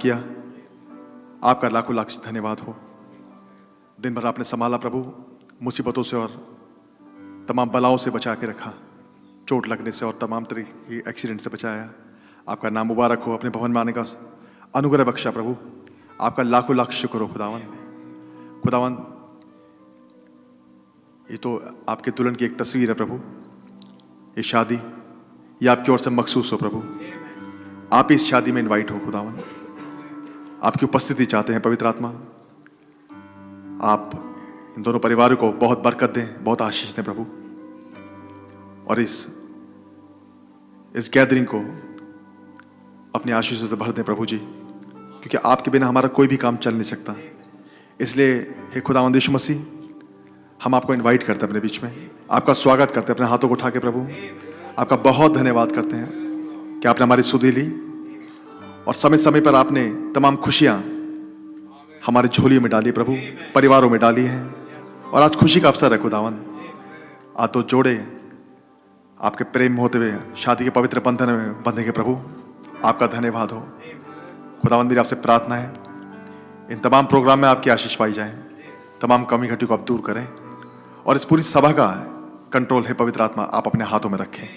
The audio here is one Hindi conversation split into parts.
किया, आपका लाखों लाख धन्यवाद हो। दिन भर आपने संभाला प्रभु, मुसीबतों से और तमाम बलाओं से बचा के रखा, चोट लगने से और तमाम तरह की एक्सीडेंट से बचाया। आपका नाम मुबारक हो। अपने भवन में आने का अनुग्रह बख्शा प्रभु, आपका लाखों लाख शुक्र हो खुदावन। खुदावन, ये तो आपके दुल्हन की एक तस्वीर है प्रभु, ये शादी ये आपकी ओर से मखसूस हो प्रभु। आप इस शादी में इनवाइट हो खुदावन, आपकी उपस्थिति चाहते हैं पवित्र आत्मा। आप इन दोनों परिवारों को बहुत बरकत दें, बहुत आशीष दें प्रभु, और इस गैदरिंग को अपने आशीषों से भर दें प्रभु जी, क्योंकि आपके बिना हमारा कोई भी काम चल नहीं सकता। इसलिए हे खुदावंद यीशु मसीह, हम आपको इनवाइट करते हैं अपने बीच में, आपका स्वागत करते हैं अपने हाथों को उठा के प्रभु। आपका बहुत धन्यवाद करते हैं कि आपने हमारी सुधि ली और समय समय पर आपने तमाम खुशियां हमारी झोलियों में डाली प्रभु, परिवारों में डाली हैं, और आज खुशी का अवसर है खुदावन। आज तो जोड़े आपके प्रेम में होते हुए शादी के पवित्र बंधन में बंधेंगे प्रभु। आपका धन्यवाद हो खुदावन। मेरी आपसे प्रार्थना है, इन तमाम प्रोग्राम में आपकी आशीष पाई जाए, तमाम कमी घटी को आप दूर करें, और इस पूरी सभा का कंट्रोल है पवित्र आत्मा आप अपने हाथों में रखें।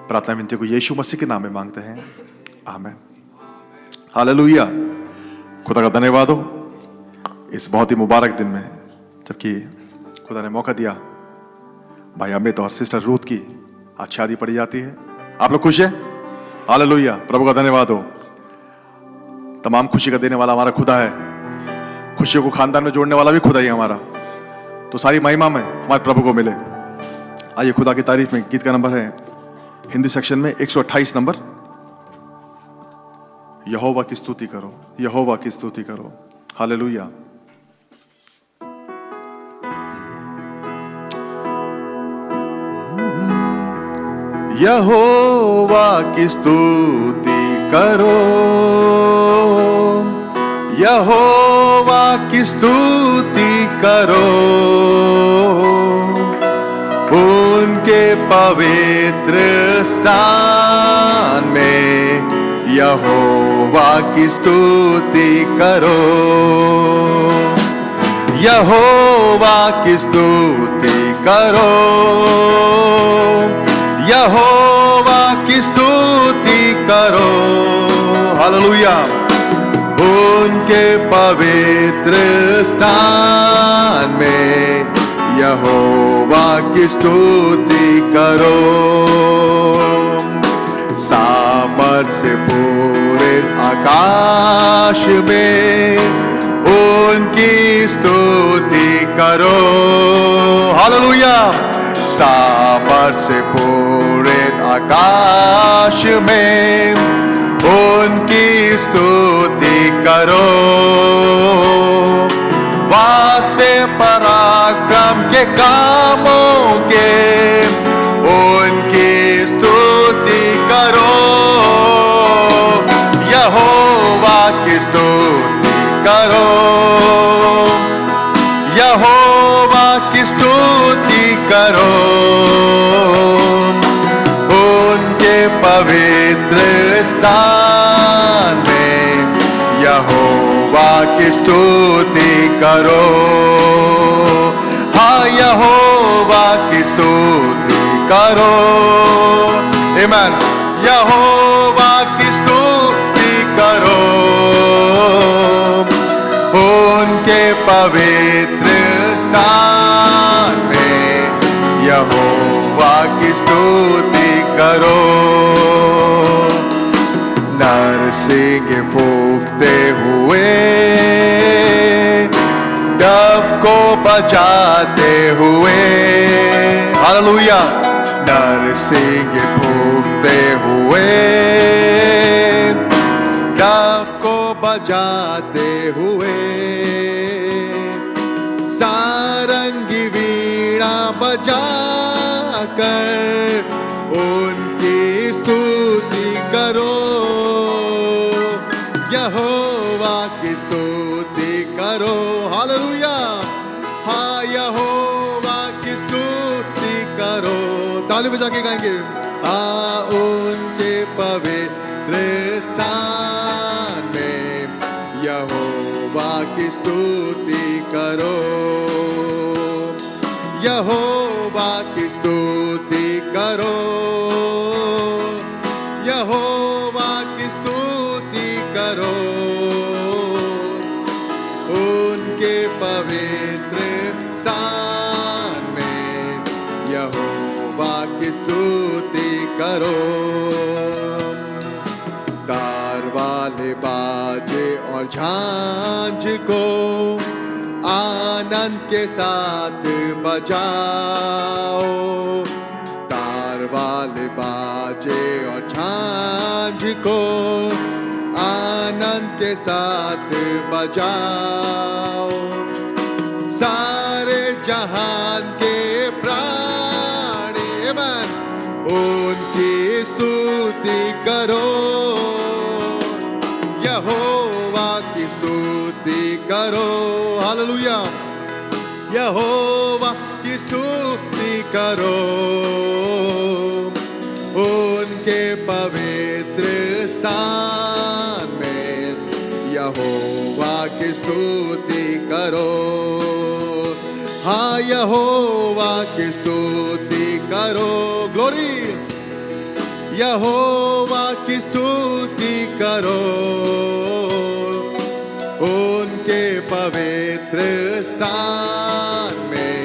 प्रार्थना विनती को यीशु मसीह के नाम में मांगते हैं, आमीन। हालेलुया। खुदा का धन्यवाद हो इस बहुत ही मुबारक दिन में, जबकि खुदा ने मौका दिया भाई अमित और सिस्टर रूथ की आज शादी पड़ी जाती है। आप लोग खुश हैं? हालेलुया। प्रभु का धन्यवाद हो। तमाम खुशी का देने वाला हमारा खुदा है, खुशियों को खानदान में जोड़ने वाला भी खुदा ही हमारा। तो सारी महिमा में हमारे प्रभु को मिले। आइए खुदा की तारीफ में गीत का नंबर है हिंदी सेक्शन में 128 नंबर, यहोवा की स्तुति करो, यहोवा की स्तुति करो। हालेलुया। यहोवा की स्तुति करो, यहोवा की स्तुति करो, उनके पवित्र स्थान में यहोवा की स्तुति करो, यहोवा की स्तुति करो, यहोवा की स्तुति करो। हालेलुया। उनके पवित्र स्थान में यहोवा की स्तुति करो, सामर्थ से पूरे आकाश में उनकी स्तुति करो। हालेलुया। सामर्थ से पूरे आकाश में उनकी स्तुति करो, वास्ते पराक्रम के कामों के उनकी स्तुति करो, यहोवा की स्तुति करो, यहोवा की स्तुति करो, उनके पवित्र स्थान में यहोवा की स्तुति करो। हाँ, यहोवा की स्तुति करो। आमीन। यहोवा की स्तुति करो, उनके पवित्र स्थान में यहोवा की स्तुति करो। नरसिंह फूंकते हुए, डफ को बजाते हुए, हालेलुया। नरसिंह फूंकते हुए, डफ को बजाते हुए, सारंगी वीणा बजाकर उनकी स्तुति करो, यहोवा की स्तुति करो। हालेलुया। हाँ, यहोवा की स्तुति करो। ताली बजा के गाएंगे। हाँ, उनके पवित्र स्थान में यहोवा की स्तुति करो, यहोवा की स्तुति करो, यहोवा की स्तुति करो, उनके पवित्र स्थान में यहोवा की स्तुति करो। तार वाले बाजे और झांझ को आनंद के साथ बजाओ, तार वाले बाजे और झांझ को आनंद के साथ बजाओ। सारे जहान के प्राणी मन उनकी स्तुति करो, यहोवा की स्तुति करो। हालेलुया। यहोवा की स्तुति करो, उनके पवित्र स्थान में यहोवा की स्तुति करो। हाँ, यहोवा की स्तुति करो। ग्लोरी। यहोवा की स्तुति करो, उनके पवित्र स्थान में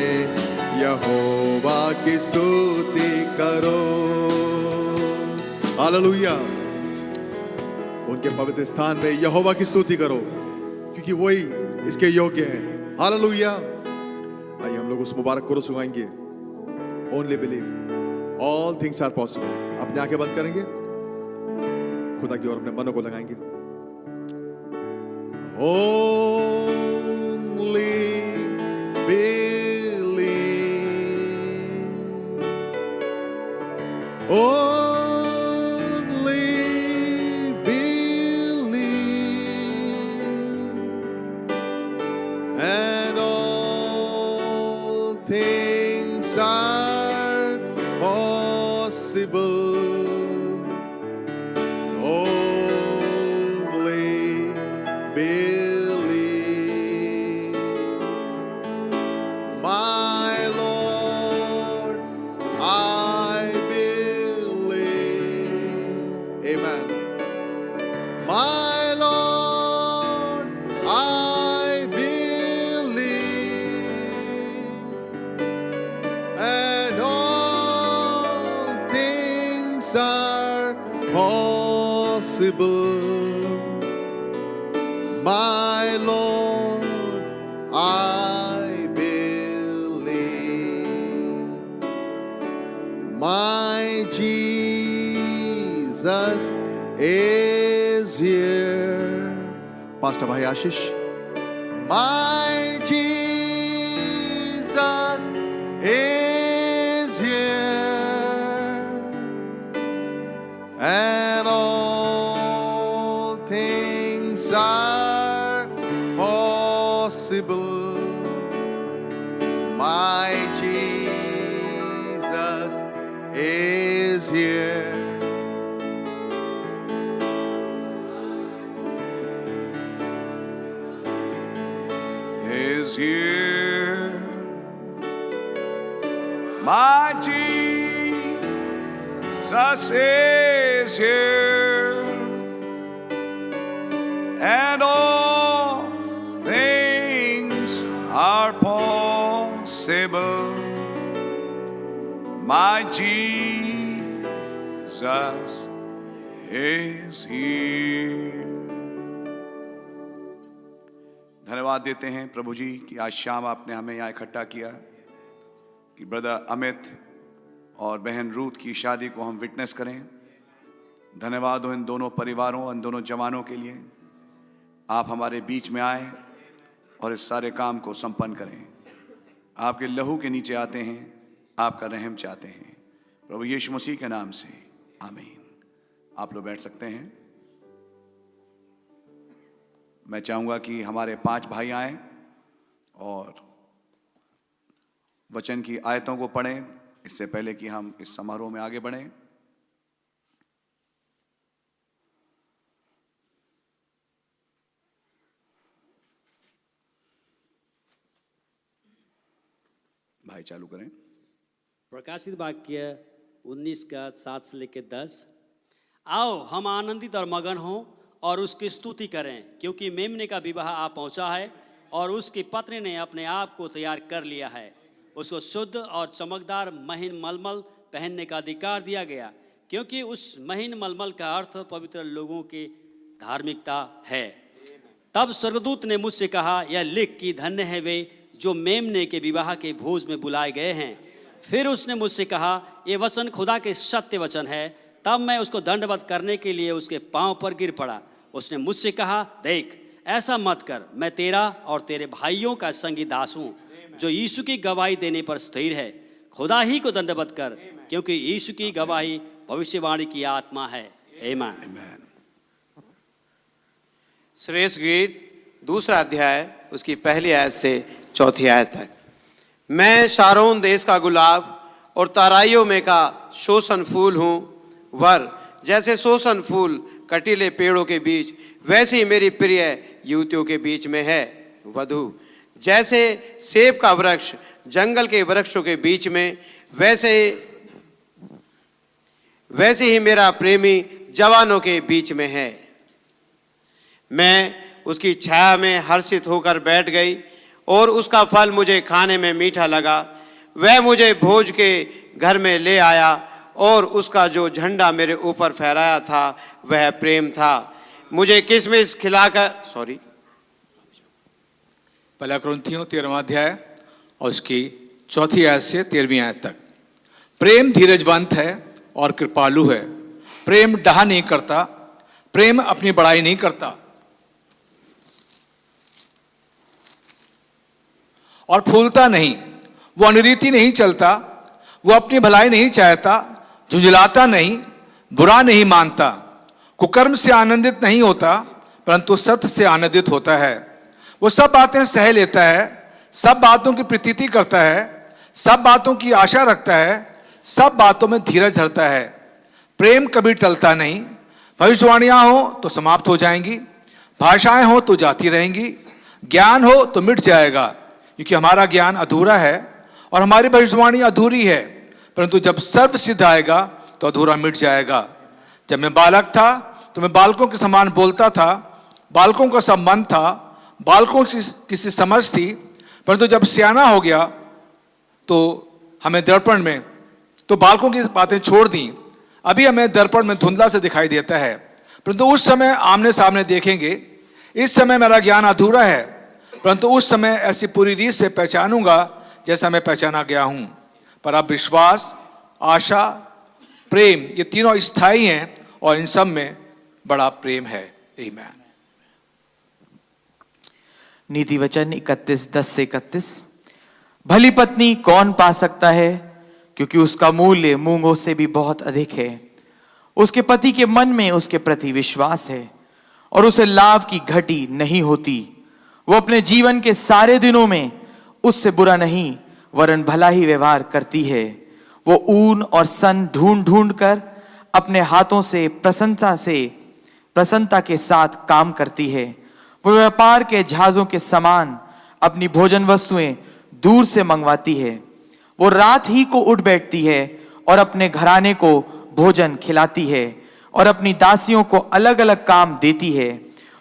यहोवा की स्तुति करो। हालेलुया। उनके पवित्र स्थान में यहोवा की स्तुति करो, क्योंकि वही इसके योग्य है। हालेलुया। आइए हम लोग उस मुबारक कोरस सुनाएंगे, only believe all things are possible. अपनी आंखें बंद करेंगे, खुदा की ओर अपने मनों को लगाएंगे। Only believe, only believe, and all things are possible. My Lord, I believe, and all things are possible. My Lord, I believe, my Jesus is here. Pastor Bhai Ashish. My Jesus is here, and all things are possible. My Jesus is here. Is here, my Jesus is here, and all things are possible. My Jesus is here. धन्यवाद देते हैं प्रभु जी कि आज शाम आपने हमें यहाँ इकट्ठा किया, कि ब्रदर अमित और बहन रूथ की शादी को हम विटनेस करें। धन्यवाद हो इन दोनों परिवारों, इन दोनों जवानों के लिए। आप हमारे बीच में आए और इस सारे काम को संपन्न करें। आपके लहू के नीचे आते हैं, आपका रहम चाहते हैं, प्रभु यीशु मसीह के नाम से, आमीन। आप लोग बैठ सकते हैं। मैं चाहूँगा कि हमारे 5 भाई आएं और वचन की आयतों को पढ़ें, इससे पहले कि हम इस समारोह में आगे बढ़ें। भाई चालू करें। प्रकाशित वाक्य 19 का 7 से लेकर 10। आओ हम आनंदित और मगन हों और उसकी स्तुति करें, क्योंकि मेमने का विवाह आ पहुंचा है और उसकी पत्नी ने अपने आप को तैयार कर लिया है। उसको शुद्ध और चमकदार महीन मलमल पहनने का अधिकार दिया गया, क्योंकि उस महीन मलमल का अर्थ पवित्र लोगों की धार्मिकता है। तब स्वर्गदूत ने मुझसे कहा, यह लिख कि धन्य है वे जो मेमने के विवाह के भोज में बुलाए गए हैं। फिर उसने मुझसे कहा, ये वचन खुदा के सत्य वचन है। तब मैं उसको दंडवत करने के लिए उसके पांव पर गिर पड़ा। उसने मुझसे कहा, देख ऐसा मत कर, मैं तेरा और तेरे भाइयों का संगी दास हूँ जो यीशु की गवाही देने पर स्थिर है। खुदा ही को दंडवत कर, क्योंकि यीशु की गवाही भविष्यवाणी की आत्मा है। आमीन। श्रेष्ठ गीत 2 अध्याय उसकी पहली आयत से 4 आयत तक। मैं शारोन देश का गुलाब और ताराइयों में का शोषण फूल हूँ। वर जैसे शोषण फूल कटीले पेड़ों के बीच, वैसे ही मेरी प्रिय युवतियों के बीच में है। वधु जैसे सेब का वृक्ष जंगल के वृक्षों के बीच में, वैसे ही मेरा प्रेमी जवानों के बीच में है। मैं उसकी छाया में हर्षित होकर बैठ गई और उसका फल मुझे खाने में मीठा लगा। वह मुझे भोज के घर में ले आया और उसका जो झंडा मेरे ऊपर फहराया था वह प्रेम था। मुझे किशमिश खिलाकर पहला कुरिन्थियों 13वां अध्याय और उसकी 4 आयत से 13वीं आयत तक। प्रेम धीरजवंत है और कृपालु है। प्रेम डाह नहीं करता, प्रेम अपनी बड़ाई नहीं करता और फूलता नहीं। वो अनरीति नहीं चलता, वो अपनी भलाई नहीं चाहता, झुंझलाता नहीं, बुरा नहीं मानता, कुकर्म से आनंदित नहीं होता, परंतु सत्य से आनंदित होता है। वो सब बातें सह लेता है, सब बातों की प्रतीति करता है, सब बातों की आशा रखता है, सब बातों में धीरज धरता है। प्रेम कभी टलता नहीं। भविष्यवाणियां हो तो समाप्त हो जाएंगी, भाषाएं हो तो जाती रहेंगी, ज्ञान हो तो मिट जाएगा, क्योंकि हमारा ज्ञान अधूरा है और हमारी भविष्यवाणी अधूरी है। परंतु जब सर्व सिद्ध आएगा तो अधूरा मिट जाएगा। जब मैं बालक था तो मैं बालकों के समान बोलता था, बालकों का सब मन था, बालकों की सी समझ थी। परंतु जब सियाना हो गया तो हमें दर्पण में तो बालकों की बातें छोड़ दी। अभी हमें दर्पण में धुंधला से दिखाई देता है, परंतु उस समय आमने सामने देखेंगे। इस समय मेरा ज्ञान अधूरा है, परंतु उस समय ऐसी पूरी रीत से पहचानूंगा जैसा मैं पहचाना गया हूं। पर अब विश्वास, आशा, प्रेम ये तीनों स्थायी हैं और इन सब में बड़ा प्रेम है। आमीन। नीति वचन 31:10 से 31। भली पत्नी कौन पा सकता है, क्योंकि उसका मूल्य मूंगों से भी बहुत अधिक है। उसके पति के मन में उसके प्रति विश्वास है और उसे लाभ की घटी नहीं होती। वो अपने जीवन के सारे दिनों में उससे बुरा नहीं वरन भला ही व्यवहार करती है। वो ऊन और सन ढूंढ ढूंढ कर अपने हाथों से प्रसन्नता के साथ काम करती है। वो व्यापार के जहाजों के समान अपनी भोजन वस्तुएं दूर से मंगवाती है। वो रात ही को उठ बैठती है और अपने घराने को भोजन खिलाती है और अपनी दासियों को अलग अलग काम देती है।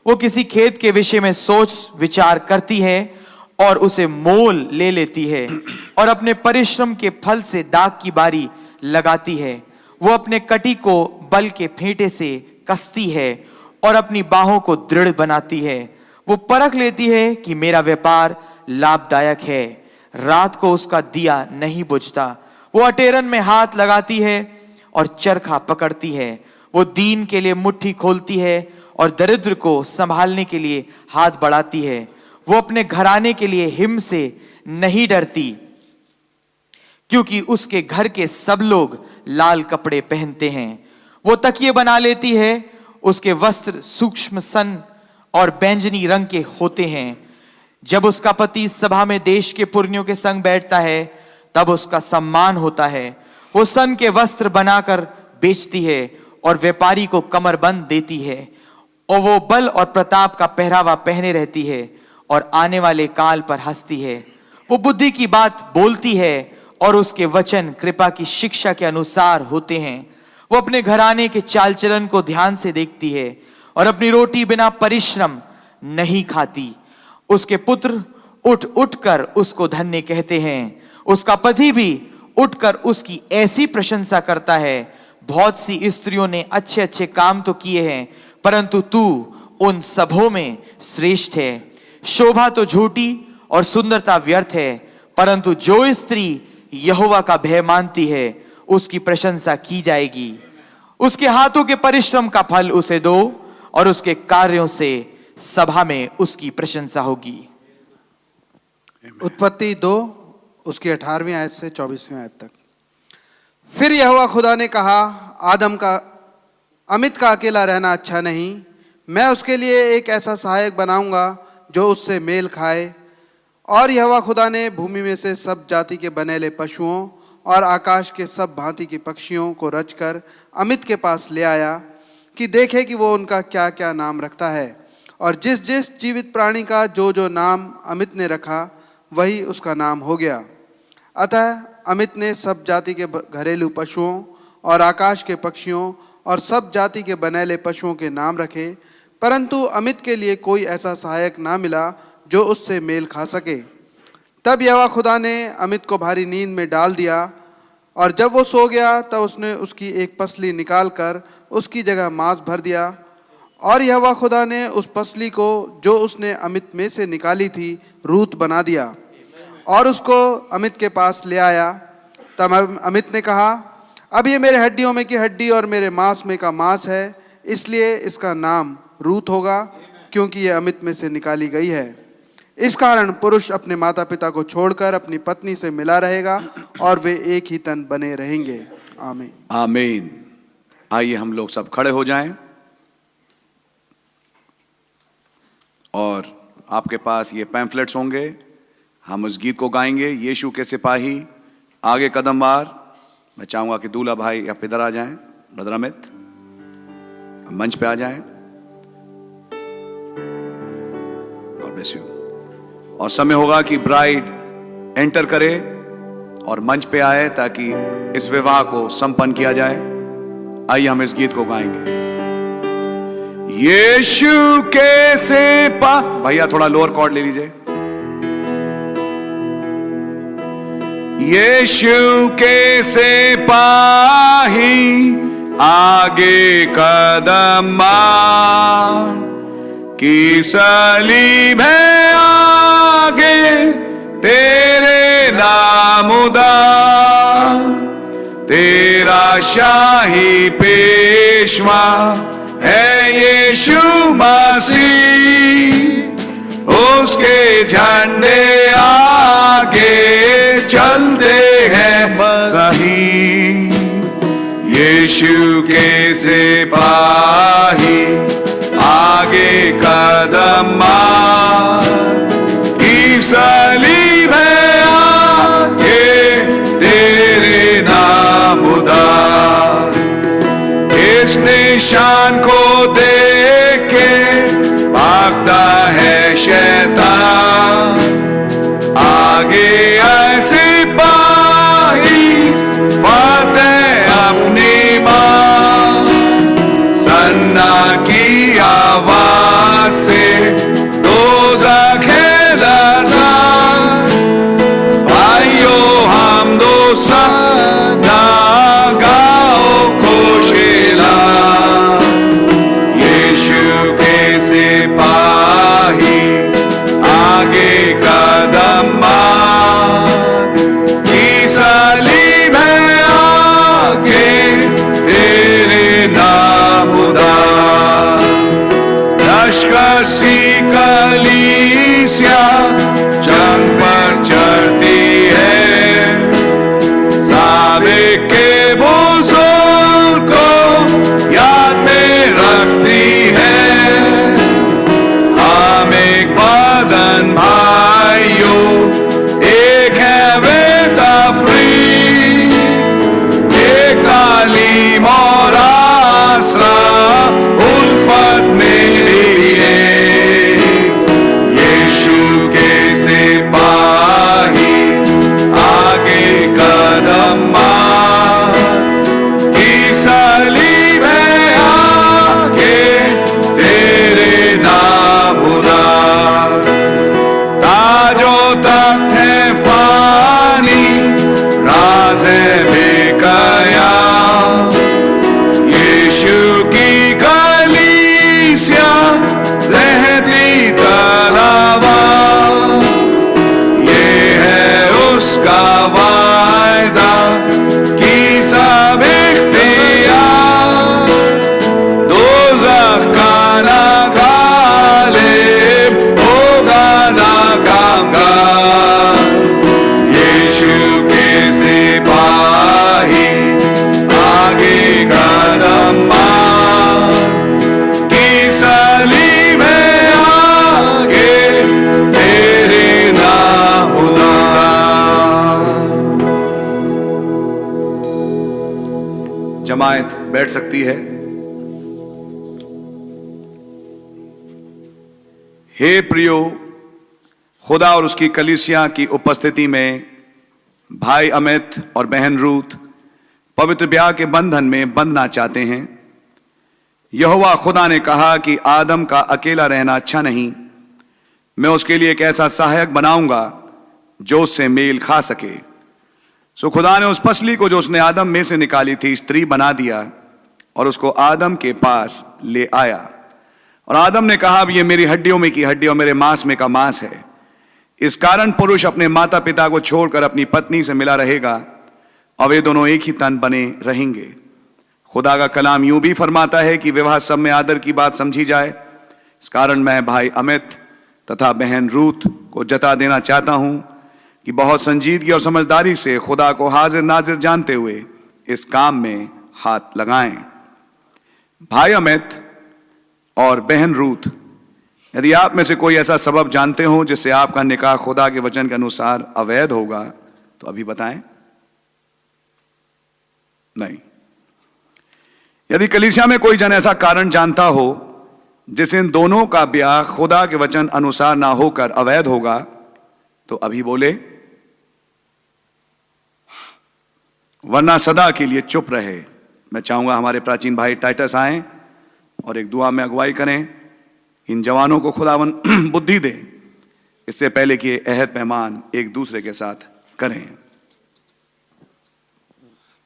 वो किसी खेत के विषय में सोच विचार करती है और उसे मोल ले लेती है और अपने परिश्रम के फल से दाख की बारी लगाती है। वो अपने कटी को बल के फेंटे से कसती है और अपनी बाहों को दृढ़ बनाती है। वो परख लेती है कि मेरा व्यापार लाभदायक है। रात को उसका दिया नहीं बुझता। वो अटेरन में हाथ लगाती है और चरखा पकड़ती है। वो दीन के लिए मुट्ठी खोलती है और दरिद्र को संभालने के लिए हाथ बढ़ाती है। वो अपने घराने के लिए हिम से नहीं डरती, क्योंकि उसके घर के सब लोग लाल कपड़े पहनते हैं। वो तकिए बना लेती है, उसके वस्त्र सूक्ष्म सन और बैंजनी रंग के होते हैं। जब उसका पति सभा में देश के पुरनियों के संग बैठता है तब उसका सम्मान होता है। वो सन के वस्त्र बनाकर बेचती है और व्यापारी को कमरबंद देती है। और वो बल और प्रताप का पहरावा पहने रहती है और आने वाले काल पर हंसती है। वो बुद्धि की बात बोलती है और उसके वचन कृपा की शिक्षा के अनुसार होते हैं। वो अपने घराने के चाल चलन को ध्यान से देखती है और अपनी रोटी बिना परिश्रम नहीं खाती। उसके पुत्र उठ उठकर उसको धन्य कहते हैं, उसका पति भी उठकर उसकी ऐसी प्रशंसा करता है। बहुत सी स्त्रियों ने अच्छे अच्छे काम तो किए हैं, परंतु तू उन सबों में श्रेष्ठ है। शोभा तो झूठी और सुंदरता व्यर्थ है, परंतु जो स्त्री यहोवा का भय मानती है उसकी प्रशंसा की जाएगी। उसके हाथों के परिश्रम का फल उसे दो और उसके कार्यों से सभा में उसकी प्रशंसा होगी। उत्पत्ति 2 उसकी 18वीं आयत से 24वीं आयत तक। फिर यहोवा खुदा ने कहा, अमित का अकेला रहना अच्छा नहीं, मैं उसके लिए एक ऐसा सहायक बनाऊंगा जो उससे मेल खाए। और यहोवा खुदा ने भूमि में से सब जाति के बनेले पशुओं और आकाश के सब भांति के पक्षियों को रचकर अमित के पास ले आया कि देखे कि वो उनका क्या क्या नाम रखता है। और जिस जिस जीवित प्राणी का जो जो नाम अमित ने रखा वही उसका नाम हो गया। अतः अमित ने सब जाति के घरेलू पशुओं और आकाश के पक्षियों और सब जाति के बनेले पशुओं के नाम रखे, परंतु अमित के लिए कोई ऐसा सहायक ना मिला जो उससे मेल खा सके। तब यहोवा खुदा ने अमित को भारी नींद में डाल दिया, और जब वो सो गया तब उसने उसकी एक पसली निकालकर उसकी जगह मांस भर दिया। और यहोवा खुदा ने उस पसली को जो उसने अमित में से निकाली थी रूत बना दिया और उसको अमित के पास ले आया। तब अमित ने कहा, अब ये मेरे हड्डियों में की हड्डी और मेरे मांस में का मांस है, इसलिए इसका नाम रूत होगा, क्योंकि ये अमित में से निकाली गई है। इस कारण पुरुष अपने माता पिता को छोड़कर अपनी पत्नी से मिला रहेगा और वे एक ही तन बने रहेंगे। आमीन। आमीन। आइए हम लोग सब खड़े हो जाएं और आपके पास ये पैम्फलेट्स होंगे। हम उस गीत को गाएंगे, यीशु के सिपाही आगे कदम बार। मैं चाहूंगा कि दूल्हा भाई आप इधर आ जाएं, ब्रदर अमित मंच पे आ जाएं। God bless you. और समय होगा कि ब्राइड एंटर करे और मंच पे आए ताकि इस विवाह को संपन्न किया जाए। आइए हम इस गीत को गाएंगे। यीशु के सिपाही, भैया थोड़ा लोअर कॉर्ड ले लीजिए। यीशु के सिपाही आगे कदम मार, की सलीब है आगे तेरे नाम उदार, तेरा शाही पेशवा है यीशु मसीह, उसके झंडे आगे चलते हैं सही। यीशु के सिपाही आगे कदम मार, की सलीब है आगे तेरे नाम उदार, इस निशान को देख के भागता है शैतान, आगे ऐसी पाही फतेह अपनी बात, सन्ना की आवाज से दोज़ख लज़ा, भाइयों हम दो सना गाओ खुशिला। यीशु के सिपाही आगे कदम मार, की सलीब है आगे तेरे नाम उदार, लश्कर सी कलीसिया जंग पर चढ़ती है, साबिक के बुजुर्ग को याद में रखती है, हम एक बदन भाइयों एक है वे तफरीक, एक तालीम और आसरा उल्फत में लिए। यीशु के सिपाही जमात बैठ सकती है। हे प्रियो, खुदा और उसकी कलीसिया की उपस्थिति में भाई अमित और बहन रूथ पवित्र ब्याह के बंधन में बंधना चाहते हैं। यहोवा खुदा ने कहा कि आदम का अकेला रहना अच्छा नहीं, मैं उसके लिए एक ऐसा सहायक बनाऊंगा जो उससे मेल खा सके। सो खुदा ने उस पसली को जो उसने आदम में से निकाली थी स्त्री बना दिया और उसको आदम के पास ले आया। और आदम ने कहा, अब ये मेरी हड्डियों में की हड्डी और मेरे मांस में का मांस है। इस कारण पुरुष अपने माता पिता को छोड़कर अपनी पत्नी से मिला रहेगा और वे दोनों एक ही तन बने रहेंगे। खुदा का कलाम यूं भी फरमाता है कि विवाह सब में आदर की बात समझी जाए। इस कारण मैं भाई अमित तथा बहन रूथ को जता देना चाहता हूं कि बहुत संजीदगी और समझदारी से खुदा को हाजिर नाजिर जानते हुए इस काम में हाथ लगाएं। भाई अमित और बहन रूथ, यदि आप में से कोई ऐसा सबब जानते हो जिससे आपका निकाह खुदा के वचन के अनुसार अवैध होगा तो अभी बताएं। नहीं। यदि कलीसिया में कोई जन ऐसा कारण जानता हो जिससे इन दोनों का ब्याह खुदा के वचन अनुसार ना होकर अवैध होगा तो अभी बोले, वरना सदा के लिए चुप रहे। मैं चाहूंगा हमारे प्राचीन भाई टाइटस आए और एक दुआ में अगुवाई करें। इन जवानों को खुदावन बुद्धि दे, इससे पहले कि अहद पैमान एक दूसरे के साथ करें।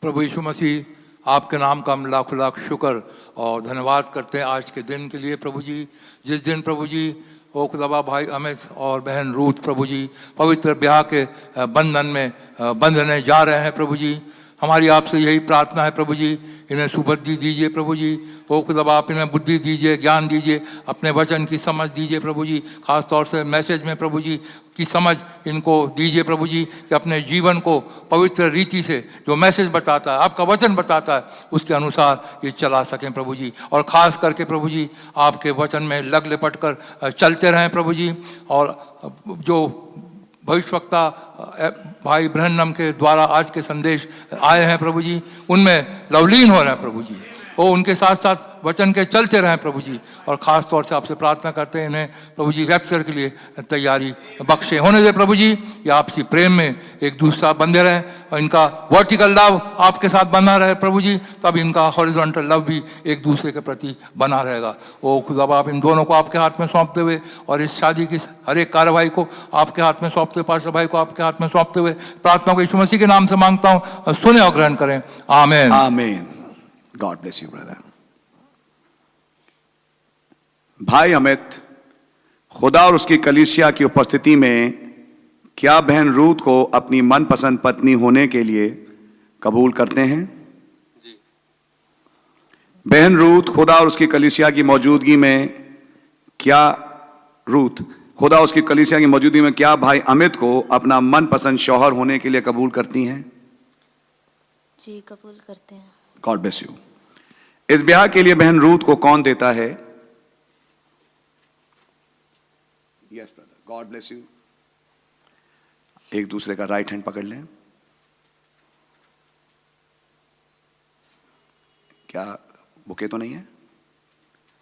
प्रभु यीशु मसीह, आपके नाम का हम लाख लाख शुक्र और धन्यवाद करते हैं आज के दिन के लिए प्रभु जी, जिस दिन प्रभु जी ओ खुदा भाई अमित और बहन रूथ प्रभु जी पवित्र ब्याह के बंधन में बंधने जा रहे हैं। प्रभु जी, हमारी आपसे यही प्रार्थना है प्रभु जी, इन्हें सुबुद्धि दीजिए प्रभु जी। ओ खुदा आप इन्हें बुद्धि दीजिए, ज्ञान दीजिए, अपने वचन की समझ दीजिए प्रभु जी। खास तौर से मैसेज में प्रभु जी की समझ इनको दीजिए प्रभु जी, कि अपने जीवन को पवित्र रीति से जो मैसेज बताता है, आपका वचन बताता है, उसके अनुसार ये चला सकें प्रभु जी। और ख़ास करके प्रभु जी आपके वचन में लग लिपट कर चलते रहें प्रभु जी। और जो भविष्यवक्ता भाई ब्रहनम के द्वारा आज के संदेश आए हैं प्रभु जी, उनमें लवलीन हो रहे हैं प्रभु जी। वो उनके साथ साथ वचन के चलते रहें प्रभु जी। और ख़ास तौर से आपसे प्रार्थना करते हैं इन्हें प्रभु जी रैप्चर के लिए तैयारी बख्शे होने दे प्रभु जी। या आपसी प्रेम में एक दूसरा बंधे रहें और इनका वर्टिकल लव आपके साथ बना रहे प्रभु जी, तब इनका हॉरिजॉन्टल लव भी एक दूसरे के प्रति बना रहेगा। वो खुदा आप इन दोनों को आपके हाथ में सौंपते हुए और इस शादी की हर एक कार्रवाई को आपके हाथ में सौंपते हुए, पास्टर भाई को आपके हाथ में सौंपते हुए प्रार्थना को यीशु मसीह के नाम से मांगता हूँ, सुने और ग्रहण करें। आमीन। आमीन। God bless you brother. भाई अमित, खुदा और उसकी कलीसिया की उपस्थिति में क्या बहन रूथ को अपनी मनपसंद पत्नी होने के लिए कबूल करते हैं? जी। बहन रूथ, खुदा और उसकी कलीसिया की मौजूदगी में क्या खुदा उसकी कलीसिया की मौजूदगी में क्या भाई अमित को अपना मनपसंद शौहर होने के लिए कबूल करती हैं? जी, कबूल करते हैं। God bless you. इस ब्याह के लिए बहन रूथ को कौन देता है? Yes brother, God bless you. एक दूसरे का राइट हैंड पकड़ लें। क्या बुके तो नहीं है?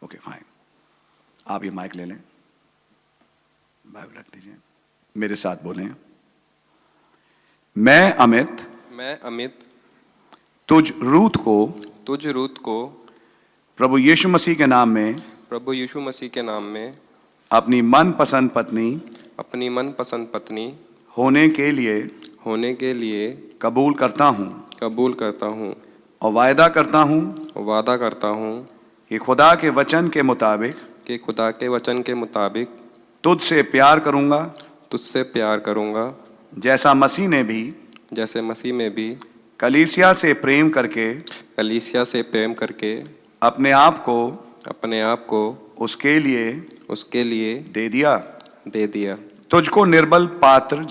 Okay fine. आप ये माइक ले लें, बाइबल रख दीजिए, मेरे साथ बोलें। मैं अमित तुझ रूथ को प्रभु यीशु मसीह के नाम में अपनी मनपसंद पत्नी होने के लिए कबूल करता हूँ और वायदा करता हूँ कि खुदा के वचन के मुताबिक तुझसे प्यार करूँगा जैसा मसीह ने भी कलीसिया से प्रेम करके अपने आप को उसके लिए दे दिया। तुझको निर्बल पात्र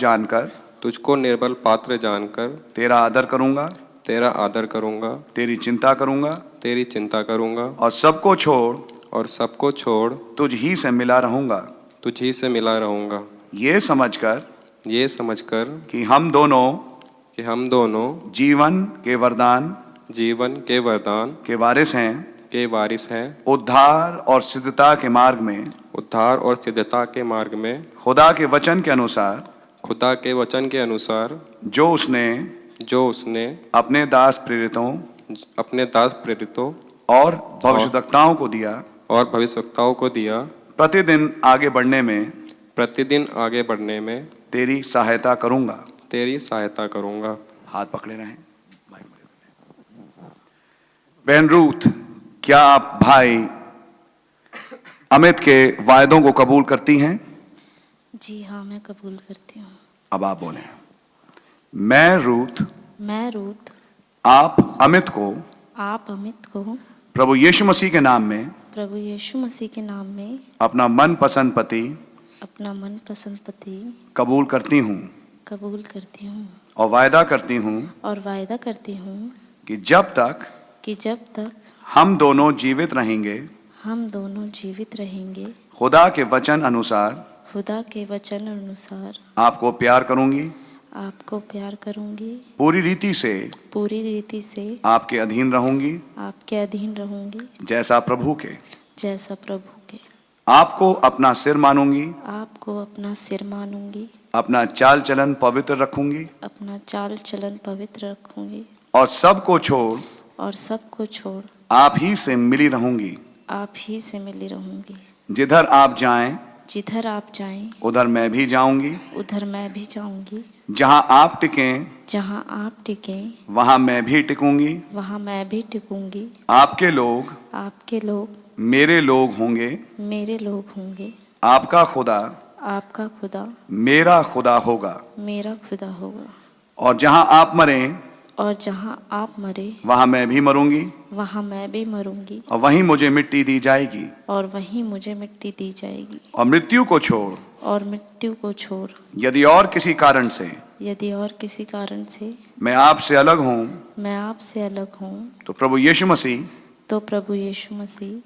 जानकर तेरा आदर करूँगा, तेरी चिंता करूँगा और सबको छोड़ तुझ ही से मिला रहूँगा। ये समझकर कि हम दोनों जीवन के वरदान जीवन के वरदान के वारिस हैं, के वारिस हैं, उद्धार और सिद्धता के मार्ग में उद्धार और सिद्धता के मार्ग में खुदा के वचन के अनुसार खुदा के वचन के अनुसार जो उसने अपने दास प्रेरितों और भविष्यद्वक्ताओं को दिया प्रतिदिन आगे बढ़ने में तेरी सहायता करूंगा। हाथ पकड़े रहें। बहन रूथ, क्या आप भाई अमित के वायदों को कबूल करती हैं? जी हाँ, मैं कबूल करती हूँ। अब आप बोलें। मैं रूथ आप अमित को प्रभु यीशु मसीह के नाम में अपना मनपसंद पति कबूल करती हूँ और वायदा करती हूँ कि जब तक हम दोनों जीवित रहेंगे खुदा के वचन अनुसार आपको प्यार करूंगी, पूरी रीति से आपके अधीन रहूंगी, जैसा प्रभु के आपको अपना सिर मानूंगी, अपना चाल चलन पवित्र रखूंगी और सबको छोड़ आप ही से मिली रहूंगी। जिधर आप जाएं उधर मैं भी जाऊंगी, जहां आप टिकें वहां मैं भी टिकूंगी। आपके लोग मेरे लोग होंगे, आपका खुदा मेरा खुदा होगा और जहां आप मरे वहां मैं भी मरूंगी और वहीं मुझे मिट्टी दी जाएगी। और मृत्यु को छोड़ यदि और किसी कारण से मैं आपसे अलग हूं तो प्रभु यीशु मसीह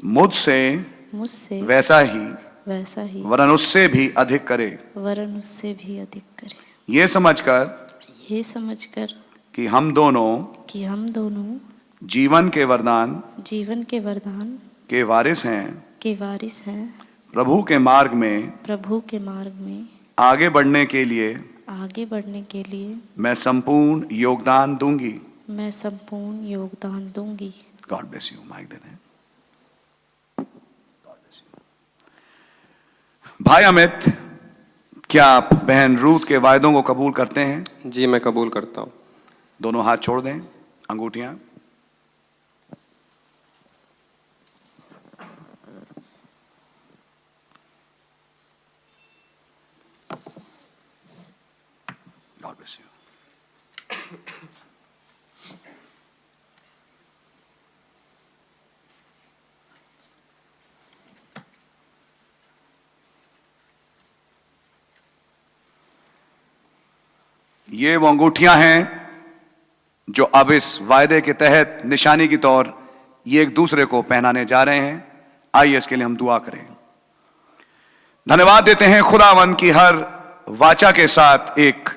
मुझसे वैसा ही वरन उससे भी अधिक करे। ये समझकर कि हम दोनों जीवन के वरदान के वारिस हैं। प्रभु के मार्ग में आगे बढ़ने के लिए मैं संपूर्ण योगदान दूंगी। God bless you. माइक दे दें। भाई अमित, क्या आप बहन रूथ के वायदों को कबूल करते हैं? जी, मैं कबूल करता हूँ। दोनों हाथ छोड़ दें, अंगूठियां। God bless you. ये वो अंगूठियां हैं जो अब इस वायदे के तहत निशानी के तौर ये एक दूसरे को पहनाने जा रहे हैं। आइए इसके लिए हम दुआ करें। धन्यवाद देते हैं खुदावन की हर वाचा के साथ एक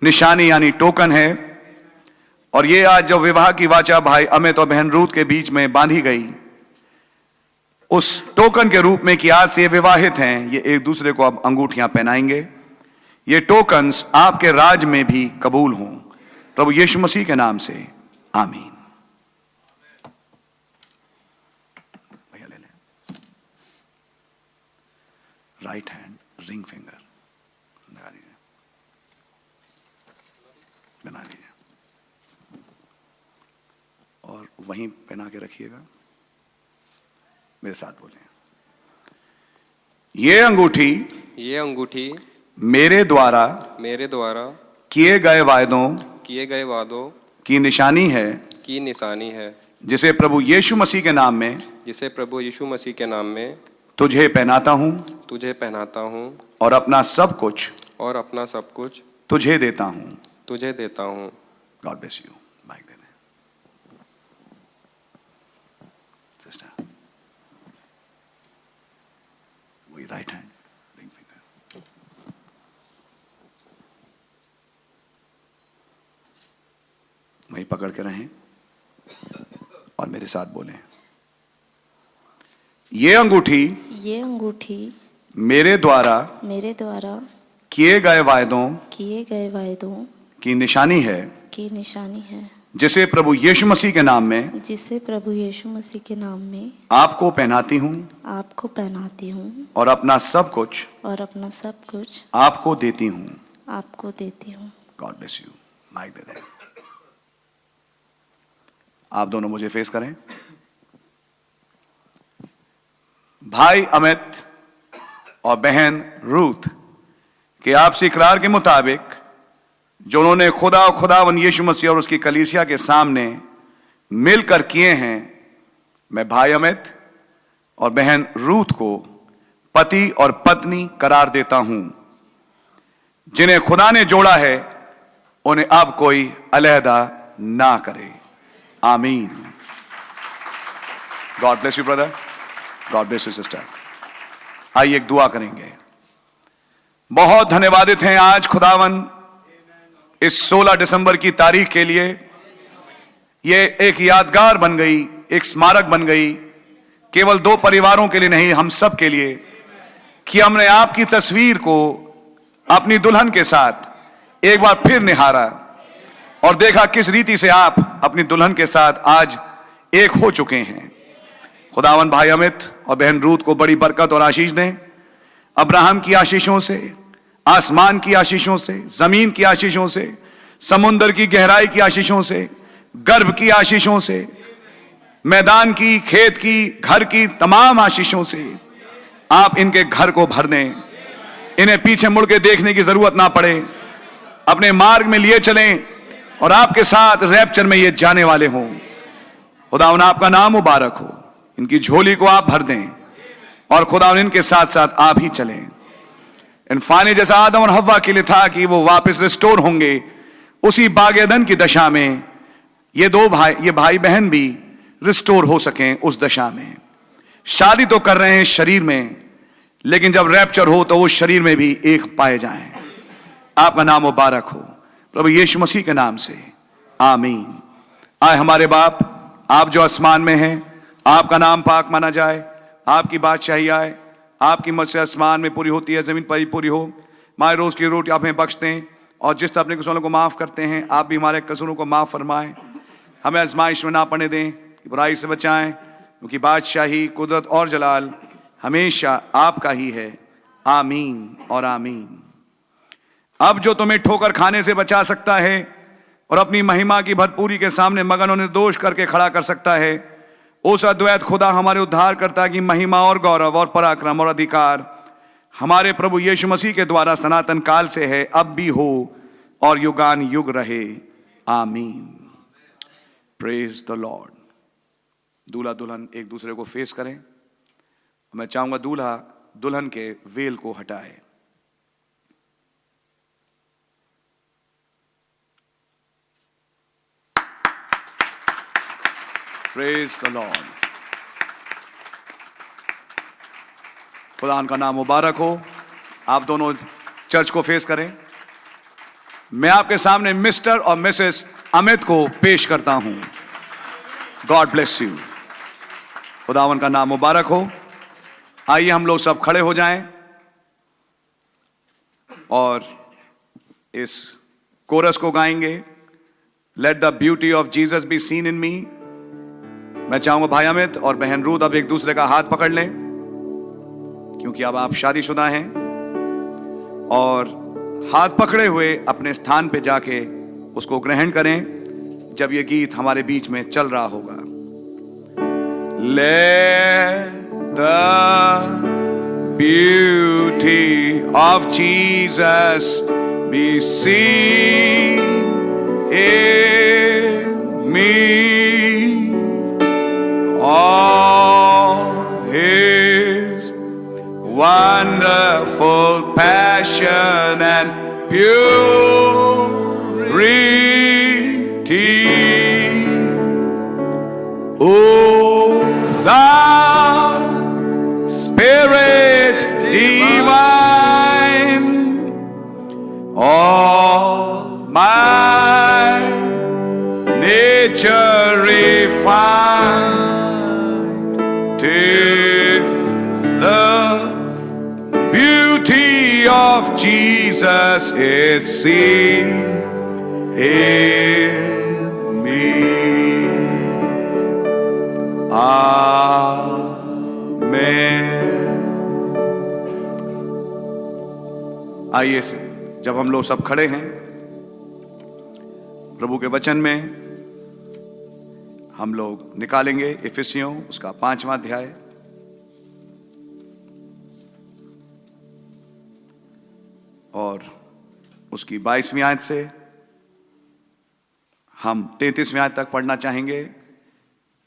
निशानी यानी टोकन है, और ये आज जब विवाह की वाचा भाई अमित और बहन रूथ के बीच में बांधी गई, उस टोकन के रूप में कि आज से विवाहित हैं, ये एक दूसरे को अब अंगूठियां पहनाएंगे। ये टोकन्स आपके राज में भी कबूल हों, प्रभु यीशु मसीह के नाम से, आमीन। भैया ले लें। राइट हैंड रिंग फिंगर लगा दीजिए, बना लीजिए और वहीं पहना के रखिएगा। मेरे साथ बोलें। ये अंगूठी मेरे द्वारा किए गए वादों की निशानी है, जिसे प्रभु यीशु मसीह के नाम में तुझे पहनाता हूं और अपना सब कुछ तुझे देता हूं। God bless you. माइक दे दें सिस्टर। वही राइट हैंड रिंग फिंगर। वहीं पकड़ के रहें। और मेरे साथ बोलें, ये अंगूठी ये अंगूठी मेरे द्वारा किए गए वायदों की निशानी है, जिसे प्रभु यीशु मसीह के नाम में आपको पहनाती हूं और अपना सब कुछ आपको देती हूं। God bless you. माइक दे दें। आप दोनों मुझे फेस करें। भाई अमित और बहन रूथ के आपसी इकरार के मुताबिक जो उन्होंने खुदा और खुदावन यीशु मसीह और उसकी कलीसिया के सामने मिलकर किए हैं, मैं भाई अमित और बहन रूथ को पति और पत्नी करार देता हूं। जिन्हें खुदा ने जोड़ा है उन्हें अब कोई अलहदा ना करे। आमीन। God bless you brother, God bless you sister. आइए एक दुआ करेंगे। बहुत धन्यवादित हैं आज खुदावन इस 16 दिसंबर की तारीख के लिए। यह एक यादगार बन गई, एक स्मारक बन गई, केवल 2 परिवारों के लिए नहीं, हम सब के लिए, कि हमने आपकी तस्वीर को अपनी दुल्हन के साथ एक बार फिर निहारा और देखा किस रीति से आप अपनी दुल्हन के साथ आज एक हो चुके हैं। खुदावन भाई अमित और बहन रूथ को बड़ी बरकत और आशीष दें। अब्राहम की आशीषों से, आसमान की आशीषों से, जमीन की आशीषों से, समुद्र की गहराई की आशीषों से, गर्भ की आशीषों से, मैदान की, खेत की, घर की तमाम आशीषों से आप इनके घर को भर दें। इन्हें पीछे मुड़ के देखने की जरूरत ना पड़े, अपने मार्ग में लिए चलें और आपके साथ रैप्चर में ये जाने वाले हों। खुदावन आपका नाम मुबारक हो। इनकी झोली को आप भर दें और खुदावन इनके साथ साथ आप ही चलें। इनफानी जैसा आदम और हव्वा के लिए था कि वो वापस रिस्टोर होंगे, उसी बागेदन की दशा में ये भाई बहन भी रिस्टोर हो सकें उस दशा में। शादी तो कर रहे हैं शरीर में, लेकिन जब रैप्चर हो तो वो शरीर में भी एक पाए जाएं। आपका नाम मुबारक हो प्रभु यीशु मसीह के नाम से, आमीन। आए हमारे बाप, आप जो आसमान में हैं, आपका नाम पाक माना जाए, आपकी बादशाही आए, आपकी मर्जी आसमान में पूरी होती है, जमीन पर ही पूरी हो। हमारे रोज की रोटी आप हमें बख्श दें और जिस तरह अपने कसूरों को माफ करते हैं आप भी हमारे कसूरों को माफ फरमाएं। हमें आजमाइश में ना पड़ने दें, बुराई से बचाएं, क्योंकि बादशाही, कुदरत और जलाल हमेशा आपका ही है। आमीन और आमीन। अब जो तुम्हें ठोकर खाने से बचा सकता है और अपनी महिमा की भरपूरी के सामने मगन और निर्दोष करके खड़ा कर सकता है, उस अद्वैत खुदा हमारे उद्धारकर्ता की महिमा और गौरव और पराक्रम और अधिकार हमारे प्रभु यीशु मसीह के द्वारा सनातन काल से है, अब भी हो और युगान युग रहे। आमीन। Praise the Lord. दूल्हा दुल्हन एक दूसरे को फेस करें। मैं चाहूंगा दूल्हा दुल्हन के वेल को हटाए। Praise the Lord. खुदा का नाम मुबारक हो। आप दोनों चर्च को फेस करें। मैं आपके सामने मिस्टर और मिसेस अमित को पेश करता हूं। God bless you. खुदावन का नाम मुबारक हो। आइए हम लोग सब खड़े हो जाएं और इस कोरस को गाएंगे, let the beauty of Jesus be seen in me. मैं चाहूंगा भाई अमित और बहन रूथ अब एक दूसरे का हाथ पकड़ लें, क्योंकि अब आप शादीशुदा हैं, और हाथ पकड़े हुए अपने स्थान पे जाके उसको ग्रहण करें जब ये गीत हमारे बीच में चल रहा होगा। Let the beauty of Jesus be seen in me, all His wonderful passion and purity. Oh, thou Spirit divine, all my nature refine. beauty of Jesus is seen in me. Amen. आइए से जब हम लोग सब खड़े हैं प्रभु के वचन में हम लोग निकालेंगे इफिसियों उसका 5वां अध्याय और उसकी 22वीं आयत से हम 33वीं आयत तक पढ़ना चाहेंगे।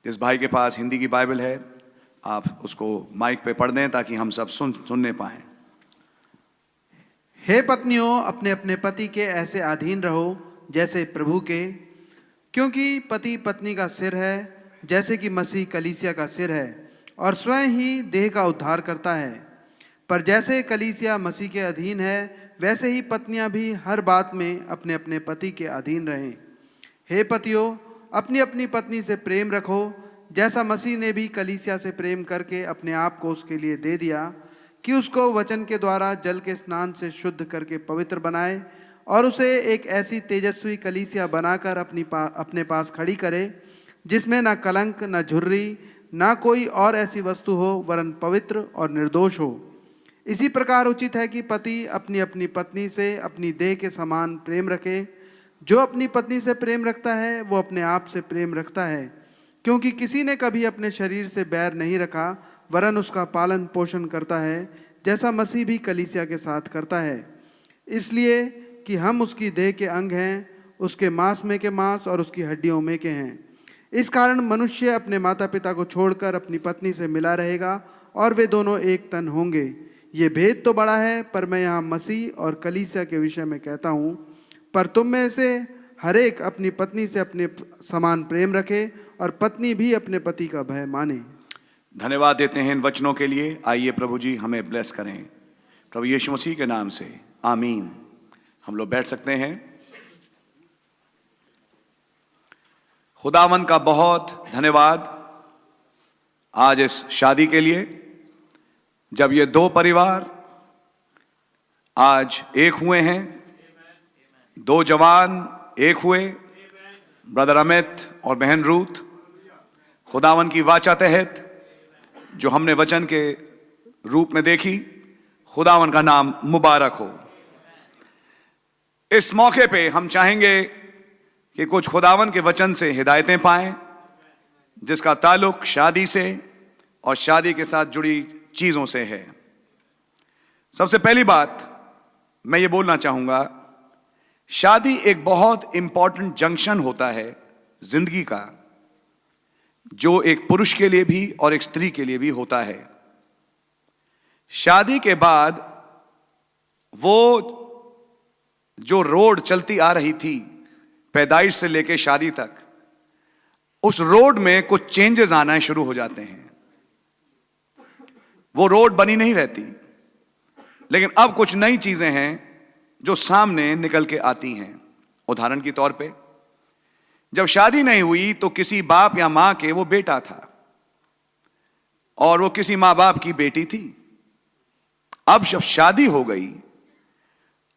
जिस भाई के पास हिंदी की बाइबल है आप उसको माइक पे पढ़ दें ताकि हम सब सुनने पाएं। हे पत्नियों, अपने अपने पति के ऐसे अधीन रहो जैसे प्रभु के, क्योंकि पति पत्नी का सिर है, जैसे कि मसीह कलीसिया का सिर है और स्वयं ही देह का उद्धार करता है। पर जैसे कलीसिया मसीह के अधीन है, वैसे ही पत्नियां भी हर बात में अपने अपने पति के अधीन रहें। हे पतियों, अपनी अपनी पत्नी से प्रेम रखो, जैसा मसीह ने भी कलीसिया से प्रेम करके अपने आप को उसके लिए दे दिया, कि उसको वचन के द्वारा जल के स्नान से शुद्ध करके पवित्र बनाए और उसे एक ऐसी तेजस्वी कलीसिया बनाकर अपने पास खड़ी करे, जिसमें ना कलंक, ना झुर्री, ना कोई और ऐसी वस्तु हो, वरन पवित्र और निर्दोष हो। इसी प्रकार उचित है कि पति अपनी अपनी पत्नी से अपनी देह के समान प्रेम रखे। जो अपनी पत्नी से प्रेम रखता है वो अपने आप से प्रेम रखता है, क्योंकि किसी ने कभी अपने शरीर से बैर नहीं रखा, वरन उसका पालन पोषण करता है, जैसा मसीह भी कलीसिया के साथ करता है, इसलिए कि हम उसकी देह के अंग हैं, उसके मांस में के मांस और उसकी हड्डियों में के हैं। इस कारण मनुष्य अपने माता पिता को छोड़कर अपनी पत्नी से मिला रहेगा और वे दोनों एक तन होंगे। ये भेद तो बड़ा है, पर मैं यहाँ मसीह और कलीसिया के विषय में कहता हूँ। पर तुम में से हर एक अपनी पत्नी से अपने समान प्रेम रखे और पत्नी भी अपने पति का भय माने। धन्यवाद देते हैं इन वचनों के लिए। आइए प्रभु जी हमें ब्लेस करें प्रभु यीशु मसीह के नाम से, आमीन। हम लोग बैठ सकते हैं। खुदावन का बहुत धन्यवाद आज इस शादी के लिए, जब ये दो परिवार आज एक हुए हैं, दो जवान एक हुए, ब्रदर अमित और बहन रूथ। खुदावन की वाचा तहत जो हमने वचन के रूप में देखी, खुदावन का नाम मुबारक हो। इस मौके पे हम चाहेंगे कि कुछ खुदावन के वचन से हिदायतें पाएं, जिसका ताल्लुक शादी से और शादी के साथ जुड़ी चीजों से है। सबसे पहली बात मैं ये बोलना चाहूंगा, शादी एक बहुत इंपॉर्टेंट जंक्शन होता है जिंदगी का, जो एक पुरुष के लिए भी और एक स्त्री के लिए भी होता है। शादी के बाद वो जो रोड चलती आ रही थी पैदाइश से लेकर शादी तक, उस रोड में कुछ चेंजेस आना शुरू हो जाते हैं। वो रोड बनी नहीं रहती, लेकिन अब कुछ नई चीजें हैं जो सामने निकल के आती हैं। उदाहरण के तौर पे, जब शादी नहीं हुई तो किसी बाप या मां के वो बेटा था और वो किसी मां बाप की बेटी थी। अब जब शादी हो गई,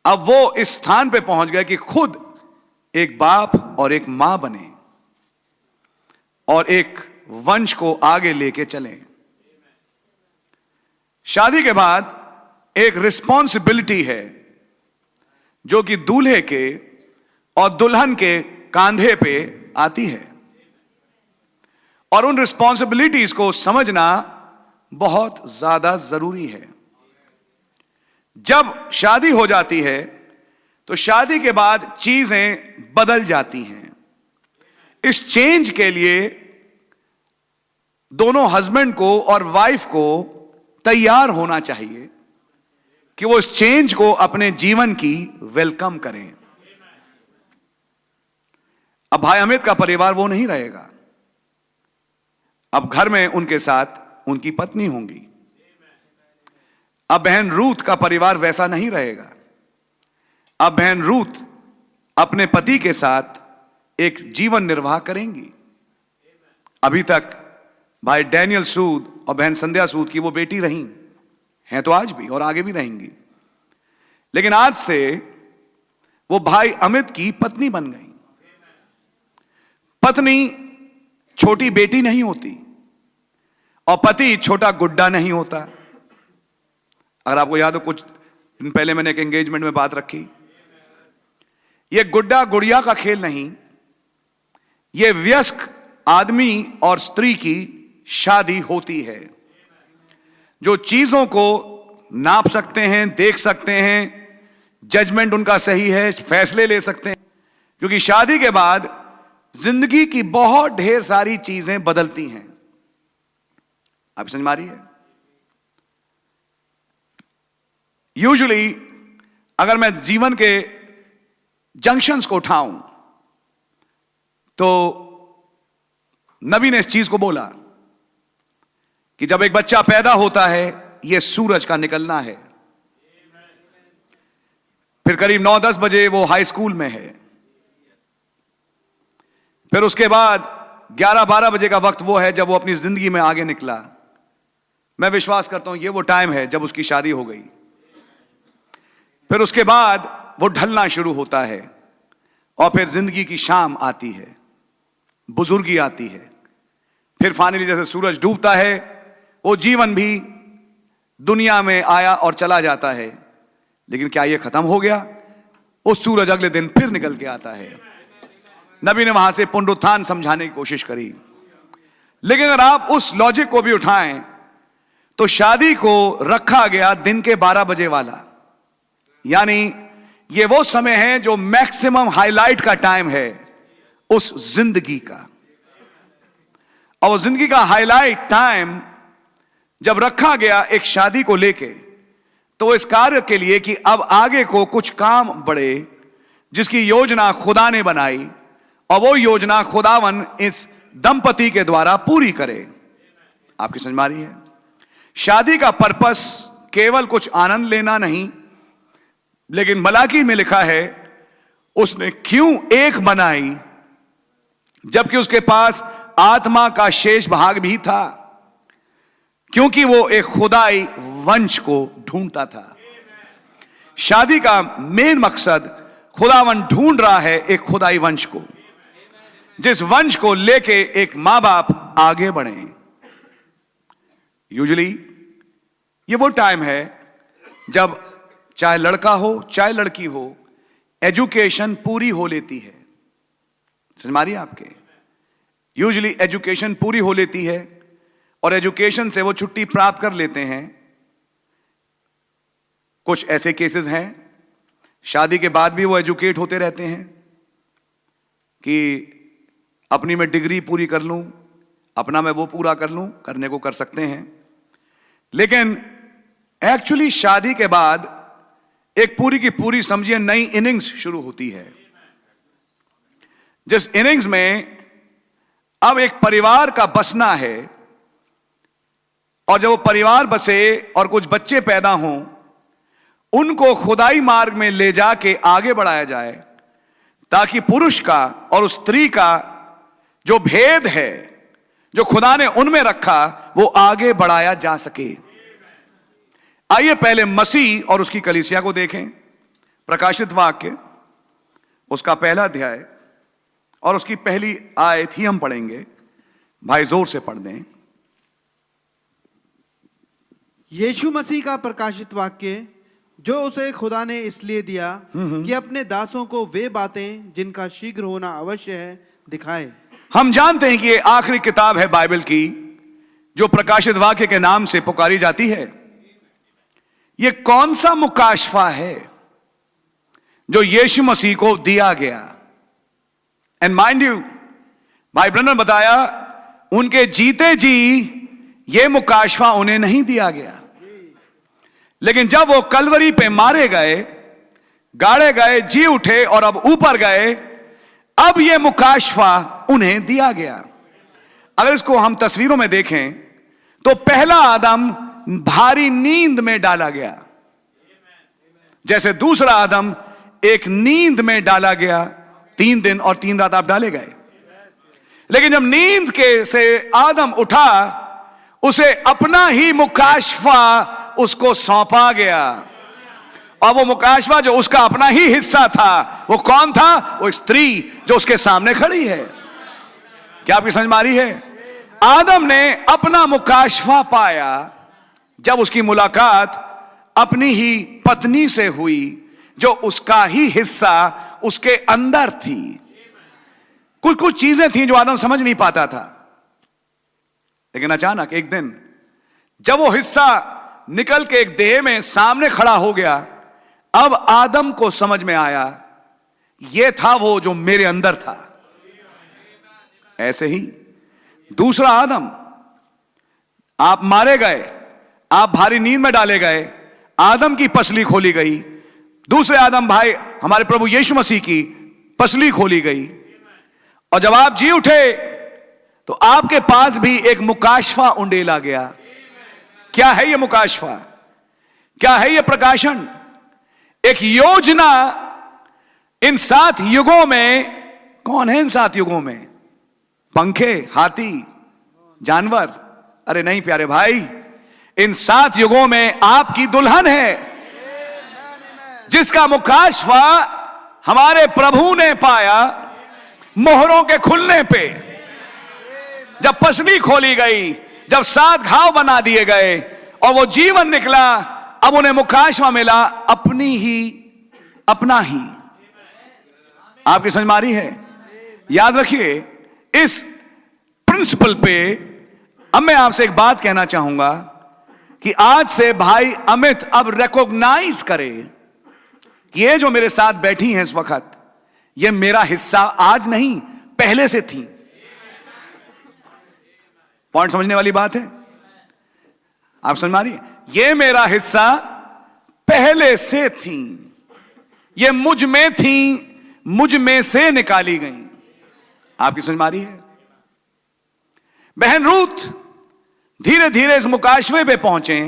अब वो इस स्थान पे पहुंच गए कि खुद एक बाप और एक मां बने और एक वंश को आगे लेके चलें। शादी के बाद एक रिस्पॉन्सिबिलिटी है जो कि दूल्हे के और दुल्हन के कांधे पे आती है, और उन रिस्पॉन्सिबिलिटीज को समझना बहुत ज्यादा जरूरी है। जब शादी हो जाती है तो शादी के बाद चीजें बदल जाती हैं। इस चेंज के लिए दोनों हस्बैंड को और वाइफ को तैयार होना चाहिए कि वो इस चेंज को अपने जीवन की वेलकम करें। अब भाई अमित का परिवार वो नहीं रहेगा, अब घर में उनके साथ उनकी पत्नी होंगी। अब बहन रूथ का परिवार वैसा नहीं रहेगा, अब बहन रूथ अपने पति के साथ एक जीवन निर्वाह करेंगी। अभी तक भाई डैनियल सूद और बहन संध्या सूद की वो बेटी रही हैं, तो आज भी और आगे भी रहेंगी। लेकिन आज से वो भाई अमित की पत्नी बन गई। पत्नी छोटी बेटी नहीं होती और पति छोटा गुड्डा नहीं होता। अगर आपको याद हो, कुछ दिन पहले मैंने एक एंगेजमेंट में बात रखी, यह गुड्डा गुड़िया का खेल नहीं, यह वयस्क आदमी और स्त्री की शादी होती है, जो चीजों को नाप सकते हैं, देख सकते हैं, जजमेंट उनका सही है, फैसले ले सकते हैं। क्योंकि शादी के बाद जिंदगी की बहुत ढेर सारी चीजें बदलती हैं। आप समझ में आ रही है? यूजुअली अगर मैं जीवन के जंक्शंस को उठाऊं तो नबी ने इस चीज को बोला कि जब एक बच्चा पैदा होता है, यह सूरज का निकलना है, फिर करीब 9-10 बजे वो हाई स्कूल में है, फिर उसके बाद 11-12 बजे का वक्त वो है जब वो अपनी जिंदगी में आगे निकला। मैं विश्वास करता हूं ये वो टाइम है जब उसकी शादी हो गई। फिर उसके बाद वो ढलना शुरू होता है और फिर जिंदगी की शाम आती है, बुजुर्गी आती है। फिर फाइनली जैसे सूरज डूबता है, वो जीवन भी दुनिया में आया और चला जाता है। लेकिन क्या ये खत्म हो गया? वो सूरज अगले दिन फिर निकल के आता है। नबी ने वहां से पुनरुत्थान समझाने की कोशिश करी। लेकिन अगर आप उस लॉजिक को भी उठाएं तो शादी को रखा गया दिन के 12 बजे वाला, यानी ये वो समय है जो मैक्सिमम हाईलाइट का टाइम है उस जिंदगी का। और वो जिंदगी का हाईलाइट टाइम जब रखा गया एक शादी को लेके, तो इस कार्य के लिए कि अब आगे को कुछ काम बढ़े जिसकी योजना खुदा ने बनाई, और वो योजना खुदावन इस दंपति के द्वारा पूरी करे। आपकी समझ में आ रही है? शादी का पर्पस केवल कुछ आनंद लेना नहीं, लेकिन मलाकी में लिखा है उसने क्यों एक बनाई जबकि उसके पास आत्मा का शेष भाग भी था, क्योंकि वो एक खुदाई वंश को ढूंढता था। शादी का मेन मकसद खुदावन ढूंढ रहा है एक खुदाई वंश को, जिस वंश को लेके एक मां बाप आगे बढ़े। यूजुअली ये वो टाइम है जब चाहे लड़का हो चाहे लड़की हो, एजुकेशन पूरी हो लेती है। समझ में आ रही है आपके? यूजुअली एजुकेशन पूरी हो लेती है और एजुकेशन से वो छुट्टी प्राप्त कर लेते हैं। कुछ ऐसे केसेस हैं शादी के बाद भी वो एजुकेट होते रहते हैं कि अपनी मैं डिग्री पूरी कर लूं, अपना मैं वो पूरा कर लूं, करने को कर सकते हैं। लेकिन एक्चुअली शादी के बाद एक पूरी की पूरी समझिए नई इनिंग्स शुरू होती है, जिस इनिंग्स में अब एक परिवार का बसना है। और जब वो परिवार बसे और कुछ बच्चे पैदा हों, उनको खुदाई मार्ग में ले जाके आगे बढ़ाया जाए, ताकि पुरुष का और उस स्त्री का जो भेद है जो खुदा ने उनमें रखा, वो आगे बढ़ाया जा सके। आइए पहले मसीह और उसकी कलीसिया को देखें। प्रकाशित वाक्य उसका पहला अध्याय और उसकी पहली आयत ही हम पढ़ेंगे। भाई जोर से पढ़ दें। यीशु मसीह का प्रकाशित वाक्य जो उसे खुदा ने इसलिए दिया कि अपने दासों को वे बातें जिनका शीघ्र होना अवश्य है दिखाए। हम जानते हैं कि ये आखिरी किताब है बाइबल की जो प्रकाशित वाक्य के नाम से पुकारी जाती है। ये कौन सा मुकाशफा है जो यीशु मसीह को दिया गया? एंड माइंड यू, भाई ब्रनर बताया उनके जीते जी ये मुकाशफा उन्हें नहीं दिया गया, लेकिन जब वो कलवरी पे मारे गए, गाड़े गए, जी उठे और अब ऊपर गए, अब ये मुकाशफा उन्हें दिया गया। अगर इसको हम तस्वीरों में देखें तो पहला आदम भारी नींद में डाला गया, जैसे दूसरा आदम एक नींद में डाला गया। 3 दिन और 3 रात आप डाले गए। लेकिन जब नींद के से आदम उठा, उसे अपना ही मुकाशफा उसको सौंपा गया और वो मुकाशवा जो उसका अपना ही हिस्सा था, वो कौन था? वो स्त्री जो उसके सामने खड़ी है। क्या आपकी समझ में आ रही है? आदम ने अपना मुकाशवा पाया जब उसकी मुलाकात अपनी ही पत्नी से हुई, जो उसका ही हिस्सा उसके अंदर थी। कुछ कुछ चीजें थी जो आदम समझ नहीं पाता था, लेकिन अचानक एक दिन जब वो हिस्सा निकल के एक देह में सामने खड़ा हो गया, अब आदम को समझ में आया ये था वो जो मेरे अंदर था। ऐसे ही दूसरा आदम, आप मारे गए, आप भारी नींद में डाले गए, आदम की पसली खोली गई, दूसरे आदम भाई हमारे प्रभु यीशु मसीह की पसली खोली गई, और जब आप जी उठे तो आपके पास भी एक मुकाशवा उंडेला गया। क्या है ये मुकाशवा? क्या है ये प्रकाशन? एक योजना इन 7 युगों में। कौन है इन 7 युगों में? पंखे, हाथी, जानवर? अरे नहीं प्यारे भाई, इन 7 युगों में आपकी दुल्हन है, जिसका मुकाशवा हमारे प्रभु ने पाया मोहरों के खुलने पे। जब पसली खोली गई, जब 7 घाव बना दिए गए और वो जीवन निकला, अब उन्हें मुकाशवा मिला अपनी ही, अपना ही। आपकी समझ में आ रही है? याद रखिए इस प्रिंसिपल पे। अब मैं आपसे एक बात कहना चाहूंगा कि आज से भाई अमित अब रिकॉग्नाइज करे कि ये जो मेरे साथ बैठी हैं इस वक्त, ये मेरा हिस्सा आज नहीं, पहले से थी। पॉइंट समझने वाली बात है? आप समझ में आ रही है? ये मेरा हिस्सा पहले से थी, ये मुझ में थी, मुझ में से निकाली गई। आपकी समझ में आ रही है? बहन रूथ धीरे धीरे इस मुकाशवे पे पहुंचे।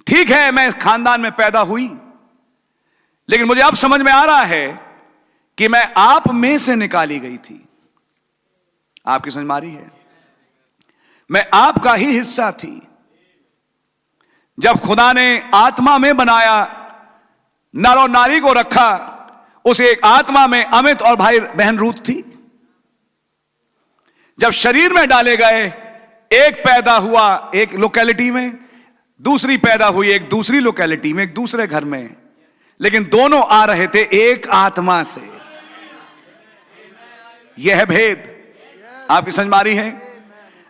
ठीक है, मैं इस खानदान में पैदा हुई, लेकिन मुझे अब समझ में आ रहा है कि मैं आप में से निकाली गई थी। आपकी समझ में आ रही है? मैं आपका ही हिस्सा थी। जब खुदा ने आत्मा में बनाया, नर और नारी को रखा, उस एक आत्मा में अमित और भाई बहन रूथ थी। जब शरीर में डाले गए, एक पैदा हुआ एक लोकेलिटी में, दूसरी पैदा हुई एक दूसरी लोकेलिटी में, एक दूसरे घर में, लेकिन दोनों आ रहे थे एक आत्मा से। यह है भेद। आपकी समझ में आ रही है?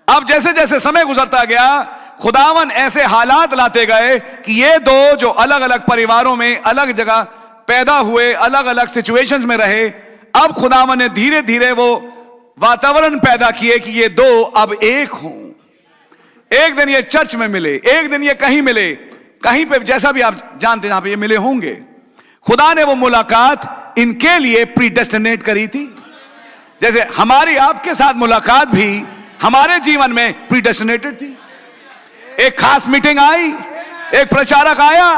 अब जैसे जैसे समय गुजरता गया, खुदावन ऐसे हालात लाते गए कि ये दो जो अलग अलग परिवारों में अलग जगह पैदा हुए, अलग अलग सिचुएशंस में रहे, अब खुदावन ने धीरे धीरे वो वातावरण पैदा किए कि ये दो अब एक हों। एक दिन ये चर्च में मिले, एक दिन ये कहीं मिले, कहीं पे जैसा भी आप जानते जहां पे ये मिले होंगे। खुदा ने वो मुलाकात इनके लिए प्रीडेस्टिनेट करी थी, जैसे हमारी आपके साथ मुलाकात भी हमारे जीवन में प्रीडेस्टिनेटेड थी। एक खास मीटिंग आई, एक प्रचारक आया,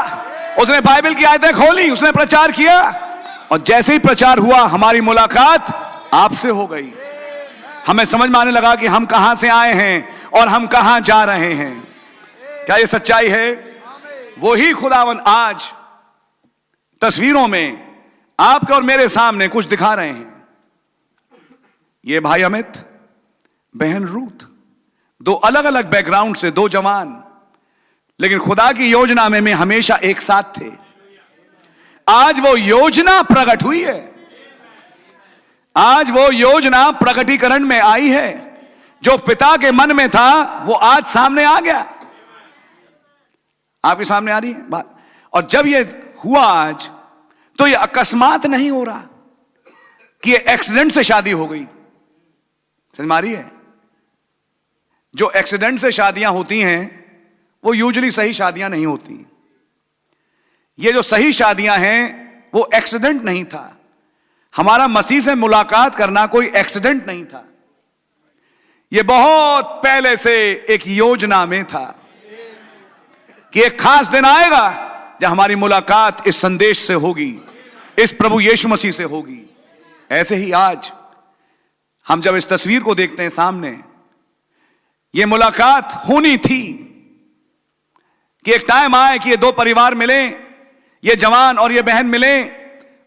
उसने बाइबल की आयतें खोली, उसने प्रचार किया, और जैसे ही प्रचार हुआ हमारी मुलाकात आपसे हो गई। हमें समझ में आने लगा कि हम कहां से आए हैं और हम कहां जा रहे हैं। क्या ये सच्चाई है? वही खुदावन आज तस्वीरों में आपके और मेरे सामने कुछ दिखा रहे हैं। ये भाई अमित, बहन रूथ, दो अलग अलग बैकग्राउंड से दो जवान, लेकिन खुदा की योजना में हमेशा एक साथ थे। आज वो योजना प्रकट हुई है, आज वो योजना प्रकटीकरण में आई है। जो पिता के मन में था वो आज सामने आ गया। आपके सामने आ रही है बात? और जब ये हुआ आज, तो ये अकस्मात नहीं हो रहा कि ये एक्सीडेंट से शादी हो गई। समझ में आ रही है? जो एक्सीडेंट से शादियां होती हैं वो यूजुअली सही शादियां नहीं होती। ये जो सही शादियां हैं वो एक्सीडेंट नहीं था। हमारा मसीह से मुलाकात करना कोई एक्सीडेंट नहीं था, ये बहुत पहले से एक योजना में था कि एक खास दिन आएगा जब हमारी मुलाकात इस संदेश से होगी, इस प्रभु यीशु मसीह से होगी। ऐसे ही आज हम जब इस तस्वीर को देखते हैं सामने, ये मुलाकात होनी थी कि एक टाइम आए कि ये दो परिवार मिले, ये जवान और ये बहन मिले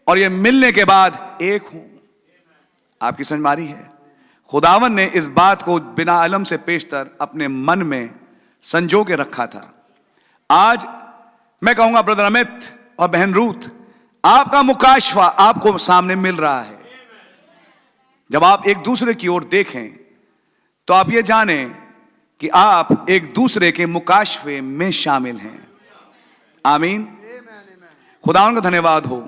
और ये मिलने के बाद एक हूं। आपकी समझ में आ रही है? खुदावन ने इस बात को बिना अलम से पेशतर अपने मन में संजो के रखा था। आज मैं कहूंगा ब्रदर अमित और बहन रूथ, आपका मुकाशवा आपको सामने मिल रहा है। जब आप एक दूसरे की ओर देखें तो आप ये जानें कि आप एक दूसरे के मुकाशवे में शामिल हैं। आमीन। खुदावन का धन्यवाद हो।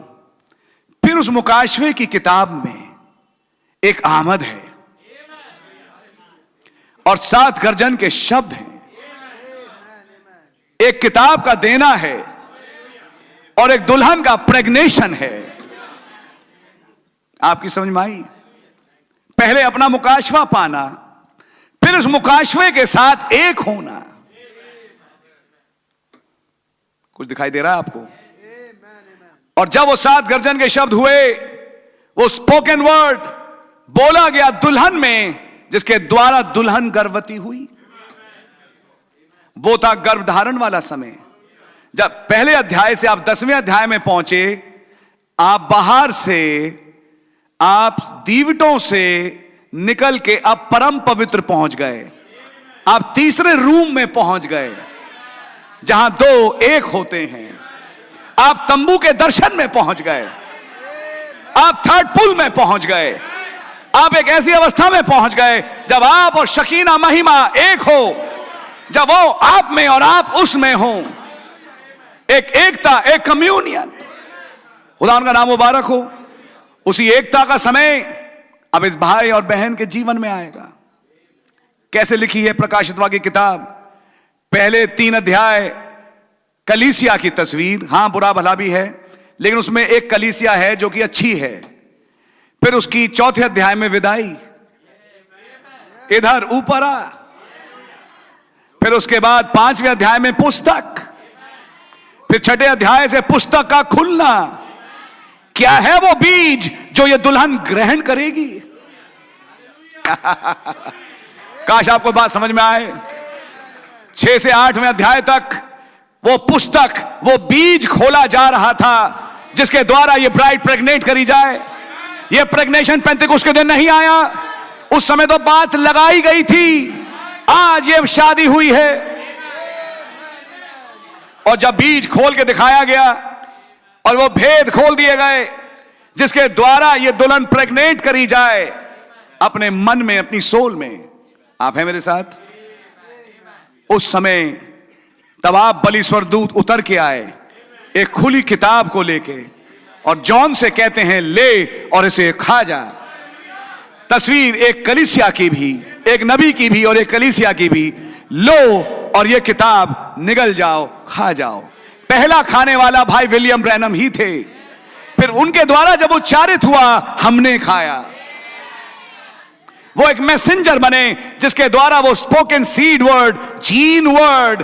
फिर उस मुकाशवे की किताब में एक आमद है और 7 गर्जन के शब्द हैं। एक किताब का देना है और एक दुल्हन का प्रेग्नेशन है। आपकी समझ में आई? पहले अपना मुकाशवा पाना, फिर उस मुकाशवे के साथ एक होना। कुछ दिखाई दे रहा है आपको? और जब वो 7 गर्जन के शब्द हुए, वो स्पोकन वर्ड बोला गया दुल्हन में, जिसके द्वारा दुल्हन गर्भवती हुई। वो था गर्भधारण वाला समय। जब पहले अध्याय से आप 10वें अध्याय में पहुंचे, आप बाहर से, आप दीवटों से निकल के अब परम पवित्र पहुंच गए। आप तीसरे रूम में पहुंच गए जहां 2 एक होते हैं। आप तंबू के दर्शन में पहुंच गए। आप थर्ड पुल में पहुंच गए। आप एक ऐसी अवस्था में पहुंच गए जब आप और शकीना महिमा एक हो, जब वो आप में और आप उसमें हो। एक एकता, एक कम्युनियन। खुदा का नाम मुबारक हो। उसी एकता का समय अब इस भाई और बहन के जीवन में आएगा। कैसे लिखी है प्रकाशित वाक्य की किताब? पहले 3 अध्याय कलीसिया की तस्वीर, हां बुरा भला भी है, लेकिन उसमें एक कलीसिया है जो कि अच्छी है। फिर उसकी 4थे अध्याय में विदाई, इधर ऊपर आ। फिर उसके बाद 5वें अध्याय में पुस्तक, फिर 6ठे अध्याय से पुस्तक का खुलना। क्या है वो बीज जो ये दुल्हन ग्रहण करेगी? काश आपको बात समझ में आए। 6 से 8वें अध्याय तक वो पुस्तक, वो बीज खोला जा रहा था जिसके द्वारा ये ब्राइड प्रेग्नेट करी जाए। ये प्रेग्नेशन पेंतेकोस्त के दिन नहीं आया, उस समय तो बात लगाई गई थी। आज ये शादी हुई है। और जब बीज खोल के दिखाया गया और वो भेद खोल दिए गए जिसके द्वारा ये दुल्हन प्रेग्नेट करी जाए अपने मन में, अपनी सोल में। आप हैं मेरे साथ? उस समय तब आप बलि स्वर्गदूत उतर के आए एक खुली किताब को लेके, और जॉन से कहते हैं ले और इसे खा जा। तस्वीर एक कलीसिया की भी, एक नबी की भी और एक कलीसिया की भी। लो और ये किताब निगल जाओ, खा जाओ। पहला खाने वाला भाई विलियम ब्रैनम ही थे। फिर उनके द्वारा जब उच्चारित हुआ, हमने खाया। वो एक मैसेंजर बने जिसके द्वारा वो spoken seed word, gene word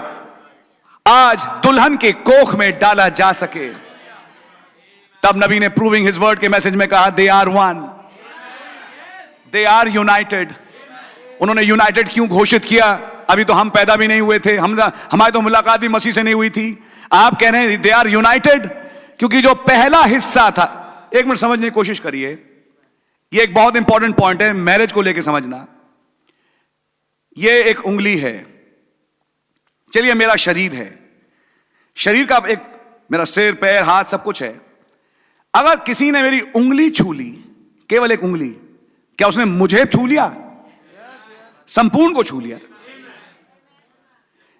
आज दुल्हन के कोख में डाला जा सके। तब नबी ने प्रूविंग हिज वर्ड के मैसेज में कहा, they are one, they are united. उन्होंने यूनाइटेड क्यों घोषित किया? अभी तो हम पैदा भी नहीं हुए थे, हमारी तो मुलाकात भी मसीह से नहीं हुई थी। आप कह रहे हैं दे आर यूनाइटेड क्योंकि जो पहला हिस्सा था, एक मिनट समझने की कोशिश करिए, ये एक बहुत इंपॉर्टेंट पॉइंट है मैरिज को लेकर समझना। ये एक उंगली है, चलिए मेरा शरीर है, शरीर का एक मेरा सिर, पैर, हाथ सब कुछ है। अगर किसी ने मेरी उंगली छू ली, केवल एक उंगली, क्या उसने मुझे छू लिया? संपूर्ण को छू लिया।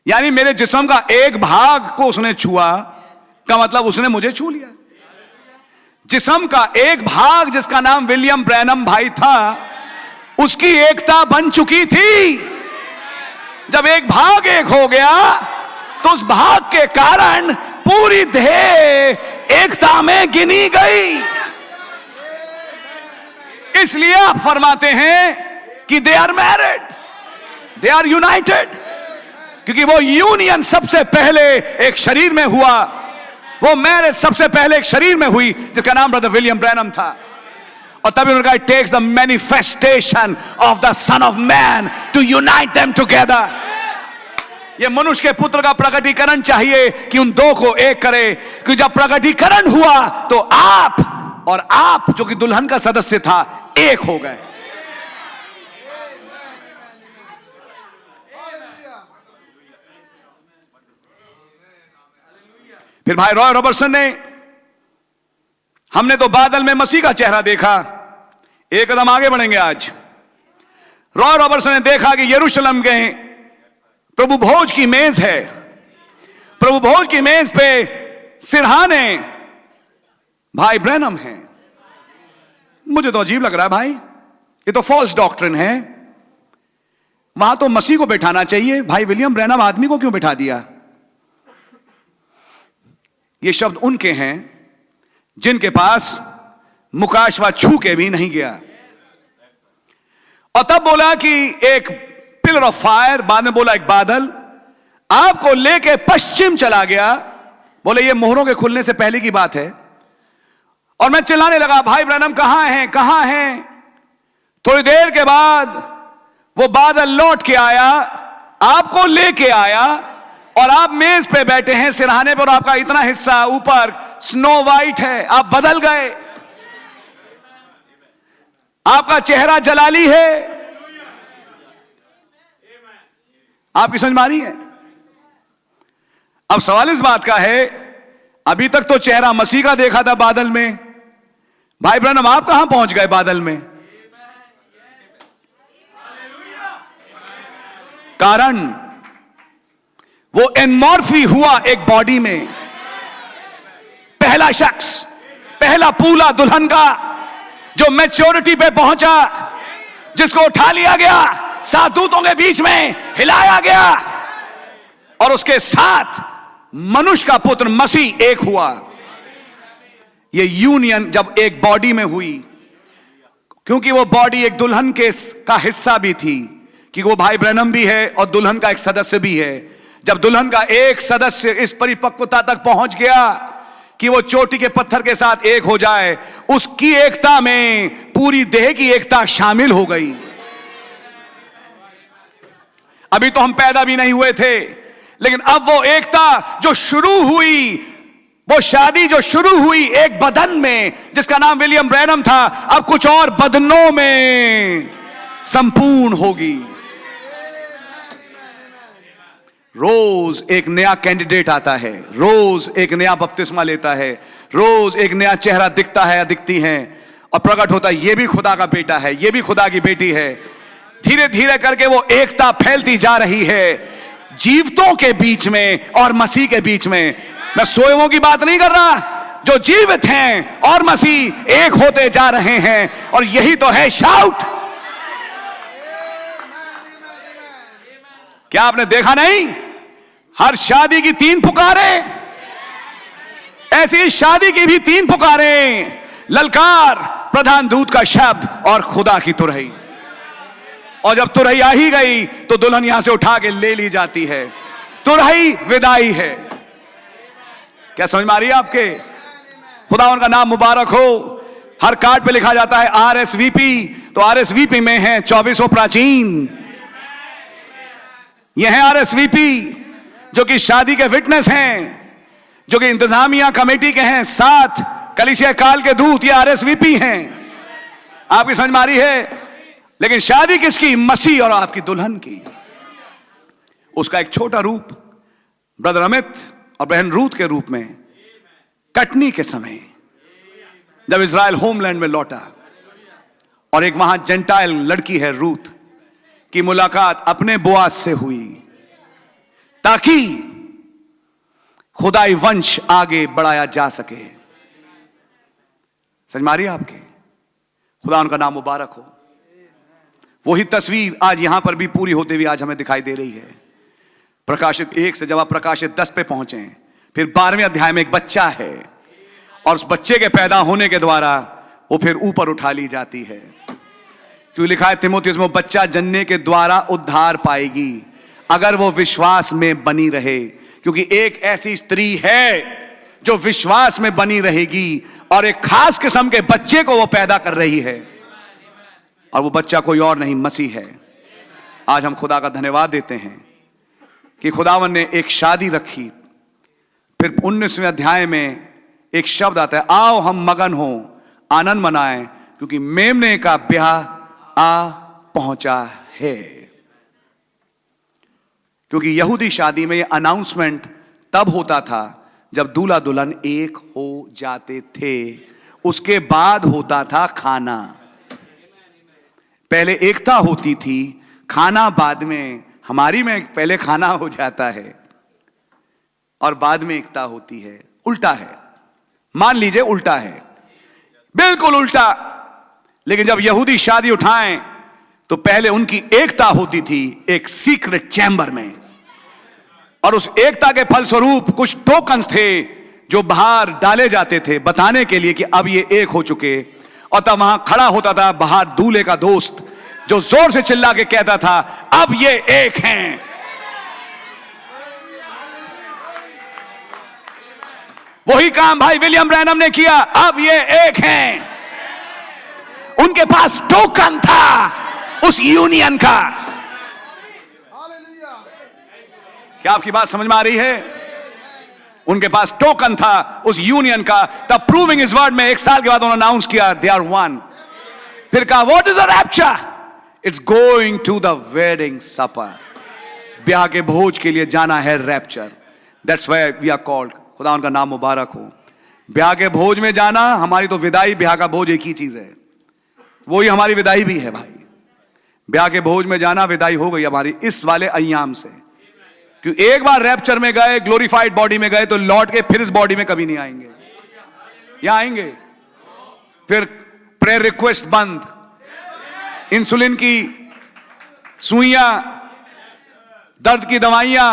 यानी मेरे जिस्म का एक भाग को उसने छुआ का मतलब उसने मुझे छू लिया। जिस्म का एक भाग जिसका नाम विलियम ब्रैनम भाई था, उसकी एकता बन चुकी थी। जब एक भाग एक हो गया तो उस भाग के कारण पूरी देह एकता में गिनी गई। इसलिए आप फरमाते हैं कि they are married, they are united, क्योंकि वो यूनियन सबसे पहले एक शरीर में हुआ। वो मैरिज सबसे पहले एक शरीर में हुई जिसका नाम ब्रदर विलियम ब्रैनम था। और तभी उन्होंने कहा, it takes the manifestation of the son of man to unite them together. ये मनुष्य के पुत्र का प्रकटीकरण चाहिए कि उन दो को एक करे, कि जब प्रकटीकरण हुआ तो आप और आप जो कि दुल्हन का सदस्य था एक हो गए। फिर भाई रॉय रॉबर्टसन ने, हमने तो बादल में मसीह का चेहरा देखा, एक कदम आगे बढ़ेंगे आज। रॉय रॉबर्टसन ने देखा कि यरूशलेम गए, प्रभु भोज की मेज है, प्रभु भोज की मेज पे सिरहाने भाई ब्रैनम हैं। मुझे तो अजीब लग रहा है भाई, ये तो फॉल्स डॉक्ट्रिन है। वहां तो मसीह को बैठाना चाहिए, भाई विलियम ब्रैनम आदमी को क्यों बैठा दिया? ये शब्द उनके हैं जिनके पास मुकाशवा छू के भी नहीं गया। और तब बोला कि एक पिलर ऑफ फायर, बाद में बोला एक बादल आपको लेके पश्चिम चला गया। बोले ये मोहरों के खुलने से पहले की बात है। और मैं चिल्लाने लगा, भाई ब्रैनम कहां हैं, कहां हैं? थोड़ी देर के बाद वो बादल लौट के आया, आपको लेके आया और आप मेज पे बैठे हैं सिरहाने पर, आपका इतना हिस्सा ऊपर स्नो वाइट है, आप बदल गए, आपका चेहरा जलाली है। आपकी समझ में आ रही है? अब सवाल इस बात का है, अभी तक तो चेहरा मसीह का देखा था बादल में, भाई ब्रैनम आप कहां पहुंच गए बादल में? कारण वो एनमॉर्फी हुआ एक बॉडी में। पहला शख्स, पहला पूला दुल्हन का जो मैच्योरिटी पे पहुंचा, जिसको उठा लिया गया, 7 दूतों के बीच में हिलाया गया और उसके साथ मनुष्य का पुत्र मसीह एक हुआ। ये यूनियन जब एक बॉडी में हुई, क्योंकि वो बॉडी एक दुल्हन का हिस्सा भी थी, कि वो भाई ब्रैनम भी है और दुल्हन का एक सदस्य भी है। जब दुल्हन का एक सदस्य इस परिपक्वता तक पहुंच गया कि वो चोटी के पत्थर के साथ एक हो जाए, उसकी एकता में पूरी देह की एकता शामिल हो गई। अभी तो हम पैदा भी नहीं हुए थे, लेकिन अब वो एकता जो शुरू हुई, वो शादी जो शुरू हुई एक बदन में जिसका नाम विलियम ब्रैनम था, अब कुछ और बदनों में संपूर्ण होगी। रोज एक नया कैंडिडेट आता है, रोज एक नया बपतिस्मा लेता है, रोज एक नया चेहरा दिखता है या दिखती है और प्रकट होता है ये भी खुदा का बेटा है, ये भी खुदा की बेटी है। धीरे धीरे करके वो एकता फैलती जा रही है जीवितों के बीच में और मसीह के बीच में। मैं सोए हुओं की बात नहीं कर रहा, जो जीवित हैं और मसीह एक होते जा रहे हैं, और यही तो है शाउट। क्या आपने देखा नहीं, हर शादी की 3 पुकारें, ऐसी शादी की भी 3 पुकारें, ललकार, प्रधान दूत का शब्द और खुदा की तुरही। और जब तुरही आ ही गई तो दुल्हन यहां से उठा के ले ली जाती है। तुरही विदाई है। क्या समझ में आ रही है आपके? खुदा उनका नाम मुबारक हो। हर कार्ड पे लिखा जाता है RSVP, तो RSVP में है 24 प्राचीन। ये है RSVP जो कि शादी के विटनेस हैं, जो कि इंतजामिया कमेटी के हैं, 7 कलीसिया काल के दूत, ये RSVP हैं। आपकी समझ में आ रही है? लेकिन शादी किसकी? मसीह और आपकी दुल्हन की। उसका एक छोटा रूप ब्रदर अमित और बहन रूथ के रूप में कटनी के समय जब इजराइल होमलैंड में लौटा, और एक वहां जेंटाइल लड़की है रूथ की मुलाकात अपने बोआज से हुई, ताकि खुदाई वंश आगे बढ़ाया जा सके। समझ में आ रही है आपके? खुदा उनका नाम मुबारक हो। वही तस्वीर आज यहां पर भी पूरी होते हुए आज हमें दिखाई दे रही है। प्रकाशित 1 से जब आप प्रकाशित 10 पे पहुंचे, फिर 12वें अध्याय में एक बच्चा है, और उस बच्चे के पैदा होने के द्वारा वो फिर ऊपर उठा ली जाती है। क्यों लिखा है तीमुथियुस में, वो बच्चा जनने के द्वारा उद्धार पाएगी अगर वो विश्वास में बनी रहे। क्योंकि एक ऐसी स्त्री है जो विश्वास में बनी रहेगी, और एक खास किस्म के बच्चे को वो पैदा कर रही है, और वो बच्चा कोई और नहीं, मसीह है। आज हम खुदा का धन्यवाद देते हैं कि खुदावन ने एक शादी रखी। फिर 19वें अध्याय में एक शब्द आता है, आओ हम मगन हो, आनंद मनाएं, क्योंकि मेमने का ब्याह आ पहुंचा है। क्योंकि यहूदी शादी में यह अनाउंसमेंट तब होता था जब दूल्हा दुल्हन एक हो जाते थे, उसके बाद होता था खाना। पहले एकता होती थी, खाना बाद में। हमारी में पहले खाना हो जाता है और बाद में एकता होती है। उल्टा है, मान लीजिए उल्टा है, बिल्कुल उल्टा। लेकिन जब यहूदी शादी उठाएं तो पहले उनकी एकता होती थी एक सीक्रेट चैम्बर में, और उस एकता के फलस्वरूप कुछ टोकन्स थे जो बाहर डाले जाते थे बताने के लिए कि अब ये एक हो चुके। और तब वहां खड़ा होता था बाहर दूल्हे का दोस्त, जो जोर से चिल्ला के कहता था, अब ये एक हैं। वही काम भाई विलियम ब्रैनम ने किया, अब ये एक हैं। उनके पास टोकन था उस यूनियन का। क्या आपकी बात समझ में आ रही है? उनके पास टोकन था उस यूनियन का। तब प्रूविंग इस वर्ड में 1 साल के बाद उन्होंने अनाउंस किया, दे आर वन। फिर कहा, what is the rapture? It's going to the wedding supper. ब्याह के भोज के लिए जाना है rapture. That's why we are called. खुदा उनका नाम मुबारक हो। ब्याह के भोज में जाना, हमारी तो विदाई ब्याह का भोज एक ही चीज है, वही हमारी विदाई भी है भाई। ब्याह के भोज में जाना, विदाई हो गई हमारी इस वाले अय्याम से। क्योंकि एक बार रैप्चर में गए, ग्लोरीफाइड बॉडी में गए, तो लौट के फिर इस बॉडी में कभी नहीं आएंगे। या आएंगे? फिर प्रेयर रिक्वेस्ट बंद, इंसुलिन की सुइयां, दर्द की दवाइयां,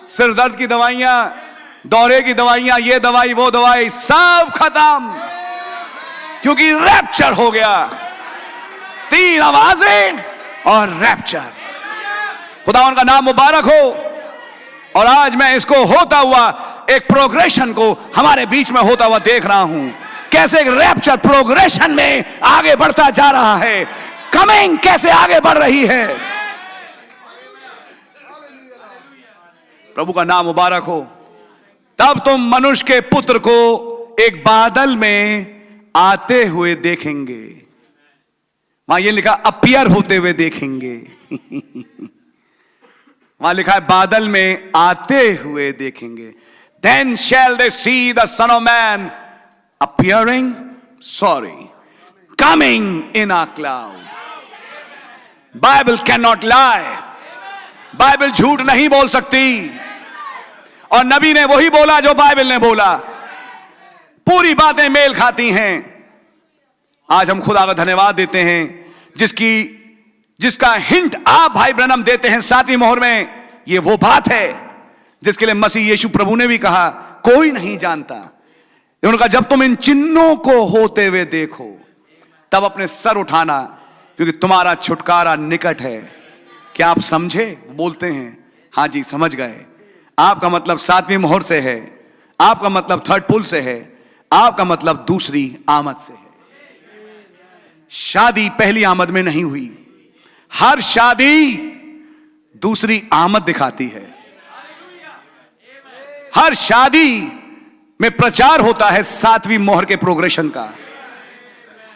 सिर दर्द की दवाइयां, दौरे की दवाइयां, ये दवाई वो दवाई, सब खत्म, क्योंकि रैप्चर हो गया। 3 आवाजें और रैप्चर। खुदावन का नाम मुबारक हो। और आज मैं इसको होता हुआ एक प्रोग्रेशन को हमारे बीच में होता हुआ देख रहा हूं, कैसे एक रैप्चर प्रोग्रेशन में आगे बढ़ता जा रहा है। कमिंग कैसे आगे बढ़ रही है। प्रभु का नाम मुबारक हो। तब तुम मनुष्य के पुत्र को एक बादल में आते हुए देखेंगे। वहां ये लिखा अपीयर होते हुए देखेंगे। वहां लिखा है बादल में आते हुए देखेंगे। Then shall they see the Son of Man coming in a cloud. Bible cannot lie. Bible झूठ नहीं बोल सकती। और नबी ने वही बोला जो बाइबल ने बोला। पूरी बातें मेल खाती हैं। आज हम खुदा का धन्यवाद देते हैं जिसका हिंट आप भाई ब्रनम देते हैं 7वीं मोहर में। ये वो बात है जिसके लिए मसीह यीशु प्रभु ने भी कहा, कोई नहीं जानता। उन्होंने कहा, जब तुम इन चिन्हों को होते हुए देखो तब अपने सर उठाना, क्योंकि तुम्हारा छुटकारा निकट है। क्या आप समझे? बोलते हैं हाँ जी समझ गए। आपका मतलब 7वीं मोहर से है, आपका मतलब 3rd पुल से है, आपका मतलब दूसरी आमद से है। शादी पहली आमद में नहीं हुई। हर शादी दूसरी आमद दिखाती है। हर शादी में प्रचार होता है 7वीं मोहर के प्रोग्रेशन का।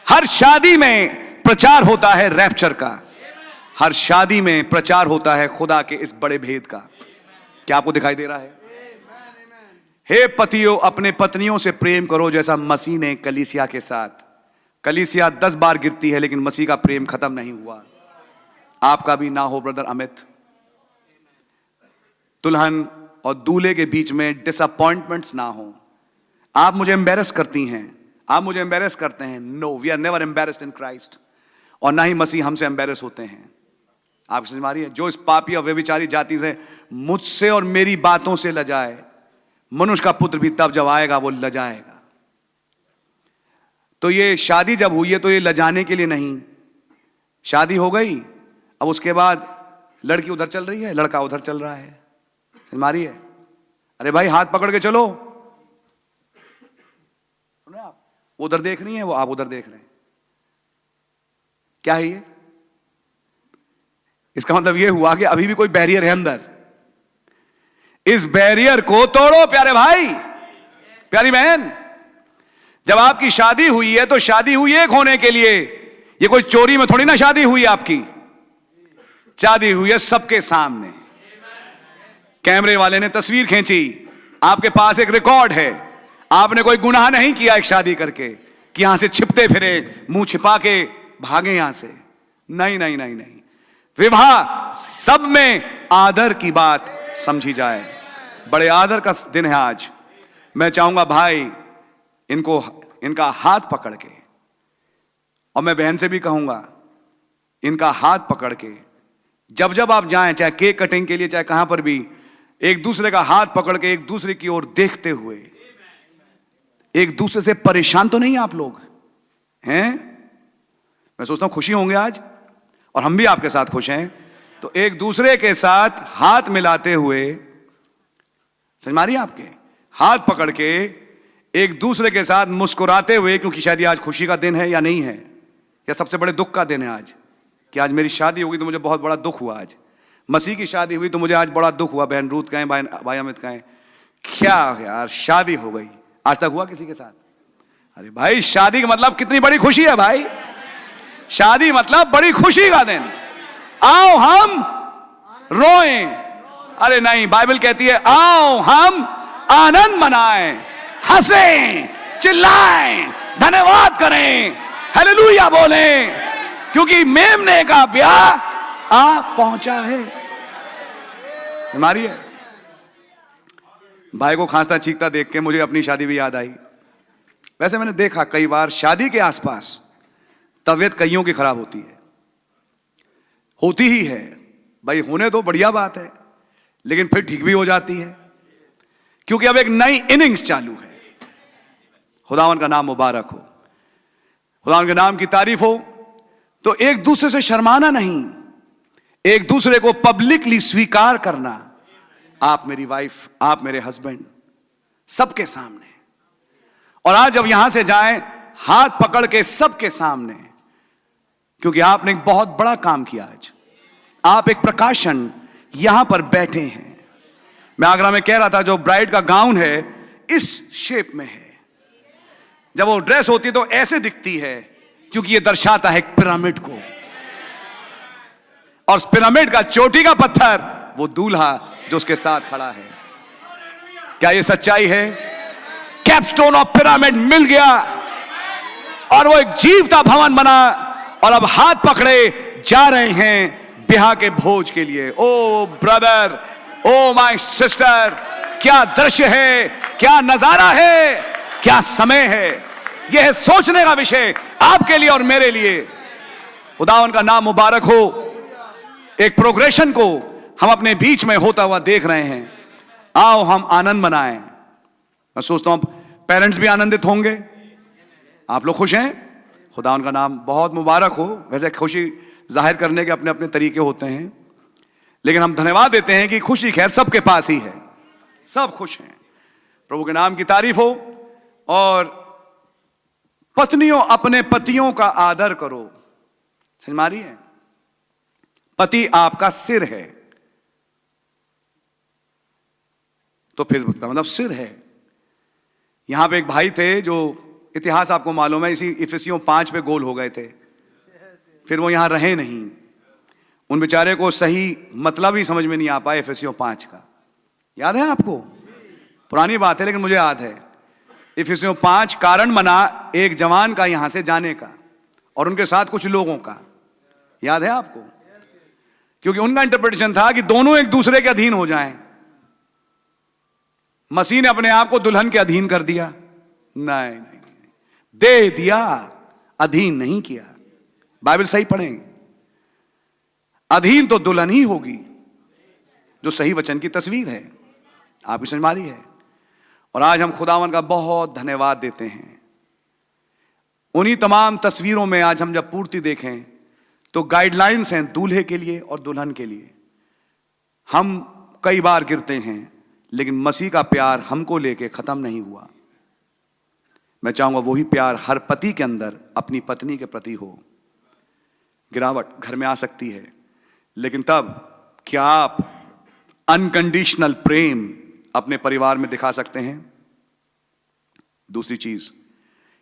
हर शादी में प्रचार होता है रैप्चर का। हर शादी में प्रचार होता है खुदा के इस बड़े भेद का। क्या आपको दिखाई दे रहा है? हे पतियों, अपने पत्नियों से प्रेम करो जैसा मसीह ने कलीसिया के साथ। कलीसिया 10 बार गिरती है लेकिन मसीह का प्रेम खत्म नहीं हुआ। आपका भी ना हो ब्रदर अमित। दुल्हन और दूल्हे के बीच में डिसअपॉइंटमेंट्स ना हो। आप मुझे एम्बेरस करती हैं, आप मुझे एम्बेरस करते हैं। No, we are never embarrassed in Christ. और ना ही मसीह हमसे एम्बेरस होते हैं। आप समझ में आ रही है? जो इस पापी और व्यभिचारी जाति से मुझसे और मेरी बातों से लजाए, मनुष्य का पुत्र भी तब जब आएगा वो लजाएगा। तो ये शादी जब हुई है तो ये लजाने के लिए नहीं। शादी हो गई, अब उसके बाद लड़की उधर चल रही है, लड़का उधर चल रहा है। समझ में आ रही है? अरे भाई हाथ पकड़ के चलो। सुने आप? वो उधर देख रही है, वो आप उधर देख रहे हैं। क्या है ये? इसका मतलब ये हुआ कि अभी भी कोई बैरियर है अंदर। इस बैरियर को तोड़ो प्यारे भाई, प्यारी बहन। जब आपकी शादी हुई है तो शादी हुई एक होने के लिए, ये कोई चोरी में थोड़ी ना शादी हुई आपकी, शादी हुई है सबके सामने। कैमरे वाले ने तस्वीर खींची, आपके पास एक रिकॉर्ड है, आपने कोई गुनाह नहीं किया एक शादी करके कि यहां से छिपते फिरे, मुंह छिपा के भागे यहां से। नहीं नहीं नहीं नहीं, विवाह सब में आदर की बात समझी जाए। बड़े आदर का दिन है आज। मैं चाहूंगा भाई इनका हाथ पकड़ के, और मैं बहन से भी कहूंगा इनका हाथ पकड़ के जब जब आप जाएं, चाहे केक कटिंग के लिए चाहे कहां पर भी, एक दूसरे का हाथ पकड़ के एक दूसरे की ओर देखते हुए, एक दूसरे से परेशान तो नहीं आप लोग हैं? मैं सोचता हूं खुशी होंगे आज, और हम भी आपके साथ खुश हैं। तो एक दूसरे के साथ हाथ मिलाते हुए, समझ मारिए, आपके हाथ पकड़ के एक दूसरे के साथ मुस्कुराते हुए, क्योंकि शायद आज खुशी का दिन है या नहीं है, या सबसे बड़े दुख का दिन है आज, कि आज मेरी शादी होगी तो मुझे बहुत बड़ा दुख हुआ। आज मसीह की शादी हुई तो मुझे आज बड़ा दुख हुआ। बहन रूथ कहें, भाई अमित कहें, क्या यार शादी हो गई। आज तक हुआ किसी के साथ? अरे भाई शादी का मतलब कितनी बड़ी खुशी है भाई, शादी मतलब बड़ी खुशी का दिन। आओ हम रोएं, अरे नहीं, बाइबल कहती है आओ हम आनंद मनाएं, हंसें, चिल्लाएं, धन्यवाद करें, हालेलुया बोलें, क्योंकि मेमने का ब्याह आ पहुंचा है। हमारी है। भाई को खांसता चीखता देख के मुझे अपनी शादी भी याद आई। वैसे मैंने देखा कई बार शादी के आसपास तबीयत कईयों की खराब होती है, होती ही है भाई, होने तो बढ़िया बात है, लेकिन फिर ठीक भी हो जाती है, क्योंकि अब एक नई इनिंग्स चालू है। खुदावन का नाम मुबारक हो, खुदावन के नाम की तारीफ हो। तो एक दूसरे से शर्माना नहीं, एक दूसरे को पब्लिकली स्वीकार करना, आप मेरी वाइफ, आप मेरे हस्बैंड, सबके सामने। और आज जब यहां से जाएं हाथ पकड़ के सबके सामने, क्योंकि आपने एक बहुत बड़ा काम किया। आज आप एक प्रकाशन यहां पर बैठे हैं। मैं आगरा में कह रहा था, जो ब्राइड का गाउन है इस शेप में है, जब वो ड्रेस होती है तो ऐसे दिखती है, क्योंकि ये दर्शाता है एक पिरामिड को, और पिरामिड का चोटी का पत्थर वो दूल्हा जो उसके साथ खड़ा है। क्या ये सच्चाई है? कैपस्टोन ऑफ पिरामिड मिल गया, और वो एक जीवता भवन बना, और अब हाथ पकड़े जा रहे हैं ब्याह के भोज के लिए। ओ ब्रदर, ओ माय सिस्टर, क्या दृश्य है, क्या नजारा है, क्या समय है। यह है सोचने का विषय आपके लिए और मेरे लिए। खुदावन का नाम मुबारक हो। एक प्रोग्रेशन को हम अपने बीच में होता हुआ देख रहे हैं। आओ हम आनंद मनाएं। मैं सोचता हूं पेरेंट्स भी आनंदित होंगे। आप लोग खुश हैं? खुदावन का नाम बहुत मुबारक हो। वैसे खुशी जाहिर करने के अपने अपने तरीके होते हैं, लेकिन हम धन्यवाद देते हैं कि खुशी खैर सबके पास ही है, सब खुश हैं। प्रभु के नाम की तारीफ हो। और पत्नियों अपने पतियों का आदर करो। समझ मारी है? पति आपका सिर है, तो फिर मतलब सिर है। यहां पे एक भाई थे जो, इतिहास आपको मालूम है, इसी इफिसियों 5 पे गोल हो गए थे, फिर वो यहां रहे नहीं। उन बेचारे को सही मतलब ही समझ में नहीं आ पाया इफिसियों 5 का। याद है आपको? पुरानी बात है लेकिन मुझे याद है। इफिसियों 5 कारण बना एक जवान का यहां से जाने का, और उनके साथ कुछ लोगों का। याद है आपको? क्योंकि उनका इंटरप्रिटेशन था कि दोनों एक दूसरे के अधीन हो जाएं। मसीह ने अपने आप को दुल्हन के अधीन कर दिया? नहीं नहीं नहीं, दे दिया, अधीन नहीं किया। बाइबल सही पढ़ें, अधीन तो दुल्हन ही होगी, जो सही वचन की तस्वीर है, आपकी समझ मारी है। और आज हम खुदावन का बहुत धन्यवाद देते हैं। उन्हीं तमाम तस्वीरों में आज हम जब पूर्ति देखें तो गाइडलाइंस हैं दूल्हे के लिए और दुल्हन के लिए। हम कई बार गिरते हैं, लेकिन मसीह का प्यार हमको लेके खत्म नहीं हुआ। मैं चाहूंगा वही प्यार हर पति के अंदर अपनी पत्नी के प्रति हो। गिरावट घर में आ सकती है, लेकिन तब क्या आप अनकंडीशनल प्रेम अपने परिवार में दिखा सकते हैं। दूसरी चीज,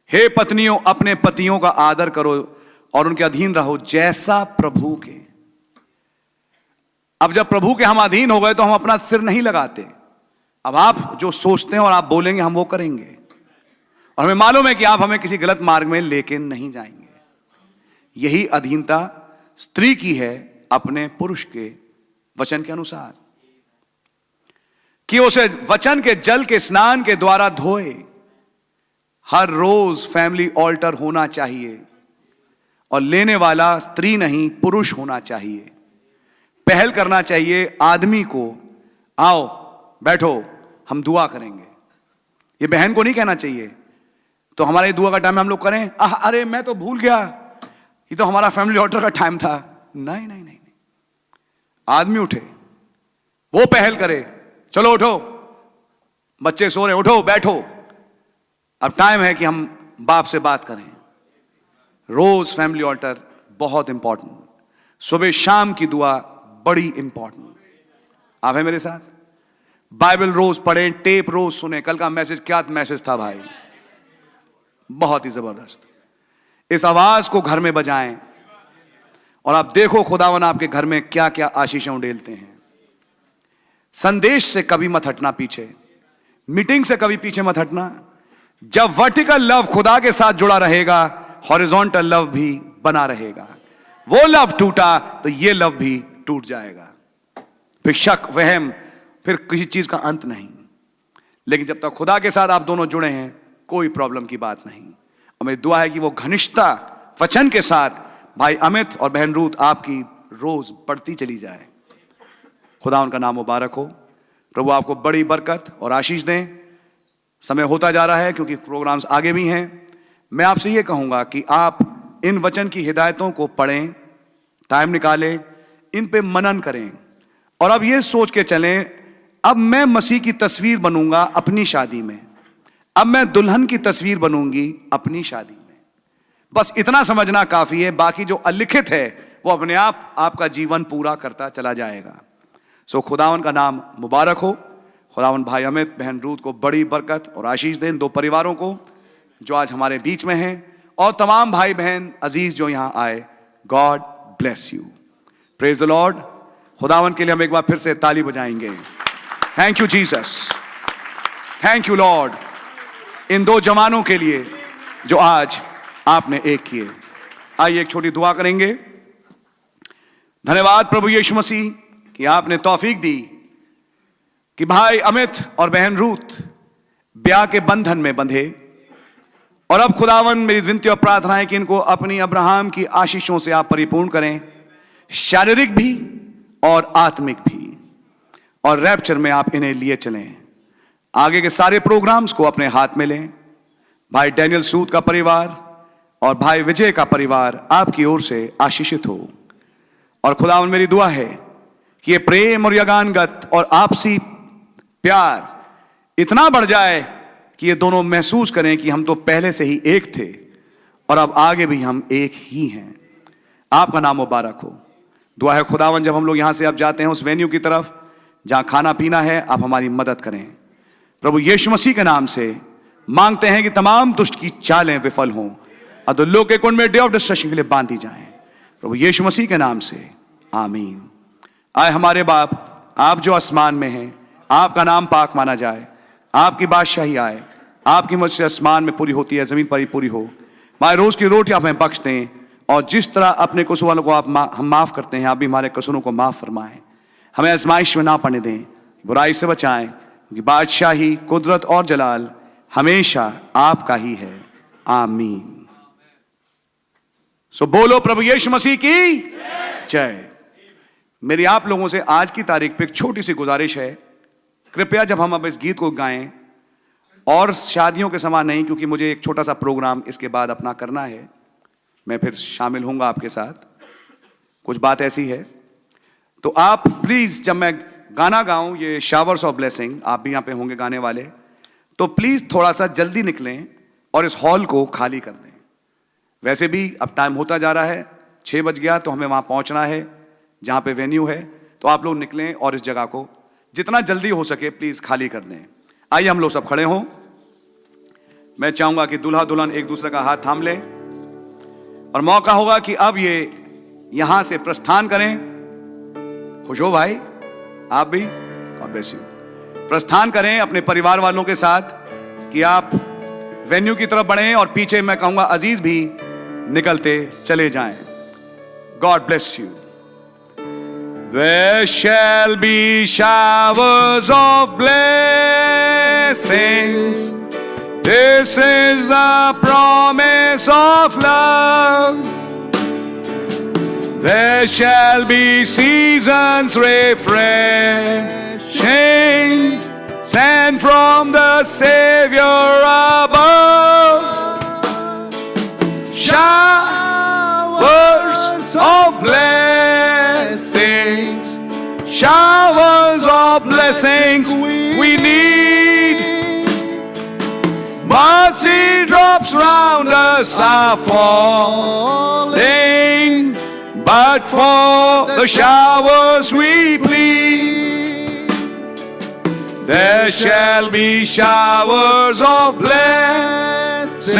हे पत्नियों अपने पतियों का आदर करो और उनके अधीन रहो जैसा प्रभु के। अब जब प्रभु के हम अधीन हो गए तो हम अपना सिर नहीं लगाते। अब आप जो सोचते हैं और आप बोलेंगे हम वो करेंगे, और हमें मालूम है कि आप हमें किसी गलत मार्ग में लेके नहीं जाएंगे। यही अधीनता स्त्री की है अपने पुरुष के वचन के अनुसार, कि उसे वचन के जल के स्नान के द्वारा धोए। हर रोज फैमिली ऑल्टर होना चाहिए, और लेने वाला स्त्री नहीं पुरुष होना चाहिए। पहल करना चाहिए आदमी को, आओ बैठो हम दुआ करेंगे। ये बहन को नहीं कहना चाहिए तो हमारे दुआ का टाइम हम लोग करें, अरे मैं तो भूल गया, ये तो हमारा फैमिली ऑल्टर का टाइम था। नहीं नहीं नहीं, आदमी उठे, वो पहल करे, चलो उठो, बच्चे सो रहे, उठो बैठो, अब टाइम है कि हम बाप से बात करें। रोज फैमिली ऑल्टर बहुत इंपॉर्टेंट, सुबह शाम की दुआ बड़ी इंपॉर्टेंट। आप हैं मेरे साथ? बाइबल रोज पढ़ें, टेप रोज सुने। कल का मैसेज क्या मैसेज था भाई, बहुत ही जबरदस्त। इस आवाज को घर में बजाएं और आप देखो खुदावन आपके घर में क्या क्या आशीषें उड़ेलते हैं। संदेश से कभी मत हटना पीछे, मीटिंग से कभी पीछे मत हटना। जब वर्टिकल लव खुदा के साथ जुड़ा रहेगा, हॉरिजॉन्टल लव भी बना रहेगा। वो लव टूटा तो ये लव भी टूट जाएगा, फिर शक वहम, फिर किसी चीज का अंत नहीं। लेकिन जब तक खुदा के साथ आप दोनों जुड़े हैं कोई प्रॉब्लम की बात नहीं। और मेरी दुआ है कि वो घनिष्ठता वचन के साथ भाई अमित और बहन रूथ आपकी रोज बढ़ती चली जाए। खुदा उनका नाम मुबारक हो। प्रभु आपको बड़ी बरकत और आशीष दें। समय होता जा रहा है क्योंकि प्रोग्राम्स आगे भी हैं। मैं आपसे ये कहूंगा कि आप इन वचन की हिदायतों को पढ़ें, टाइम निकालें, इन पे मनन करें, और अब ये सोच के चलें, अब मैं मसीह की तस्वीर बनूंगा अपनी शादी में, अब मैं दुल्हन की तस्वीर बनूंगी अपनी शादी में। बस इतना समझना काफी है, बाकी जो अलिखित है वो अपने आप आपका जीवन पूरा करता चला जाएगा। सो खुदावन का नाम मुबारक हो। खुदावन भाई अमित बहन रूथ को बड़ी बरकत और आशीष दें, दो परिवारों को जो आज हमारे बीच में हैं, और तमाम भाई बहन अजीज जो यहां आए। God bless you, praise the Lord. खुदावन के लिए हम एक बार फिर से ताली बजाएंगे। Thank you Jesus, thank you Lord, इन दो जवानों के लिए जो आज आपने एक किए। आइए एक छोटी दुआ करेंगे। धन्यवाद प्रभु यीशु मसीह कि आपने तौफीक दी कि भाई अमित और बहन रूथ ब्याह के बंधन में बंधे, और अब खुदावन मेरी विनती और प्रार्थना है कि इनको अपनी अब्राहम की आशीषों से आप परिपूर्ण करें, शारीरिक भी और आत्मिक भी, और रैप्चर में आप इन्हें लिए चलें। आगे के सारे प्रोग्राम्स को अपने हाथ में लें। भाई डैनियल सूद का परिवार और भाई विजय का परिवार आपकी ओर से आशीषित हो। और खुदावन मेरी दुआ है कि ये प्रेम और यगानगत और आपसी प्यार इतना बढ़ जाए कि ये दोनों महसूस करें कि हम तो पहले से ही एक थे और अब आगे भी हम एक ही हैं। आपका नाम मुबारक हो। दुआ है खुदावन जब हम लोग यहां से अब जाते हैं उस वेन्यू की तरफ जहां खाना पीना है, आप हमारी मदद करें। प्रभु यीशु मसीह के नाम से मांगते हैं कि तमाम दुष्ट की चालें विफल हों, अदुल्लों के कुंड में डे ऑफ डिस्ट्रक्शन के लिए बांधी जाएं। प्रभु यीशु मसीह के नाम से आमीन। आए हमारे बाप, आप जो आसमान में हैं, आपका नाम पाक माना जाए, आपकी बादशाही आए, आपकी मर्जी आसमान में पूरी होती है जमीन पर ही पूरी हो। हमारे रोज की रोटी आप हमें बख्श दें, और जिस तरह अपने कसूर वालों को हम माफ करते हैं, आप भी हमारे कसूरों को माफ फरमाएं। हमें आजमाइश में ना पड़ने दें, बुराई से बचाएं, क्योंकि बादशाही, कुदरत और जलाल हमेशा आपका ही है। आमीन। सो बोलो प्रभु यीशु मसीह की जय। मेरी आप लोगों से आज की तारीख पे एक छोटी सी गुजारिश है, कृपया जब हम अब इस गीत को गाएं, और शादियों के समान नहीं, क्योंकि मुझे एक छोटा सा प्रोग्राम इसके बाद अपना करना है, मैं फिर शामिल होऊंगा आपके साथ। कुछ बात ऐसी है तो आप प्लीज जब मैं गाना गाऊं, ये शावर्स ऑफ ब्लेसिंग, आप भी यहां पे होंगे गाने वाले, तो प्लीज थोड़ा सा जल्दी निकलें और इस हॉल को खाली कर दें। वैसे भी अब टाइम होता जा रहा है, 6 बज गया, तो हमें वहां पहुंचना है जहां पे वेन्यू है। तो आप लोग निकलें और इस जगह को जितना जल्दी हो सके प्लीज खाली कर दें। आइए हम लोग सब खड़े हों। मैं चाहूंगा कि दूल्हा दुल्हन एक दूसरे का हाथ थाम ले और मौका होगा कि अब ये यहां से प्रस्थान करें। खुश हो भाई, आप भी, और ब्लेस यू। प्रस्थान करें अपने परिवार वालों के साथ कि आप वेन्यू की तरफ बढ़ें और पीछे मैं कहूंगा अजीज भी निकलते चले जाएं। God bless you. There shall be showers of blessings. This is the promise of love. There shall be seasons refreshing, sent from the Savior above. Showers of blessings, showers of blessings we need. Mercy drops round us are falling, but for the showers we plead. There shall be showers of blessings,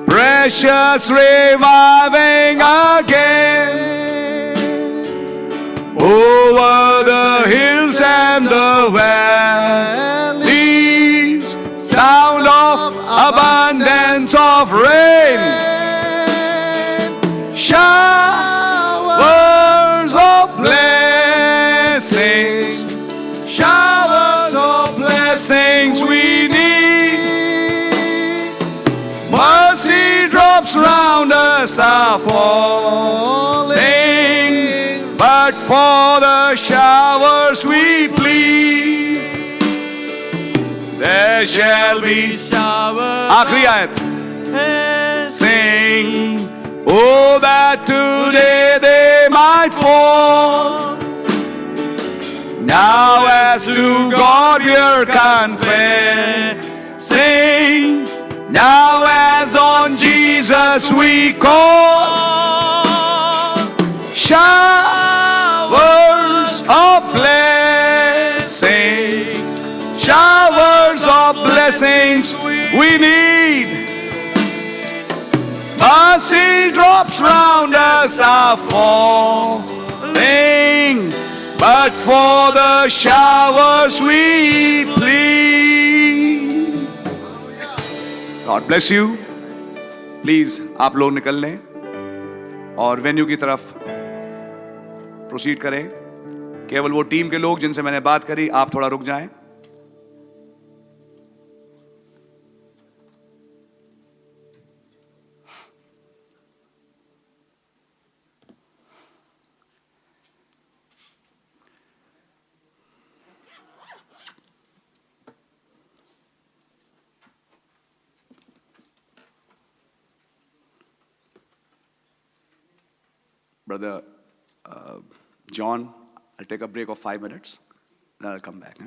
precious reviving again, over the hills and the valleys, sound of abundance of rain. Showers of blessings, showers of blessings we need. Mercy drops round us are falling, but for the showers we plead. There shall be showers. आखिरी आयत. Sing, oh that today they might fall. Now as to God we're confessing, now as on Jesus we call. Showers of blessings, showers of blessings we need. Mercy drops round us are falling, but for the showers we plead. God bless you. Please आप लोग निकल लें और वेन्यू की तरफ प्रोसीड करें। केवल वो टीम के लोग जिनसे मैंने बात करी, आप थोड़ा रुक जाएं। Brother John, I'll take a break of 5 minutes, then I'll come back.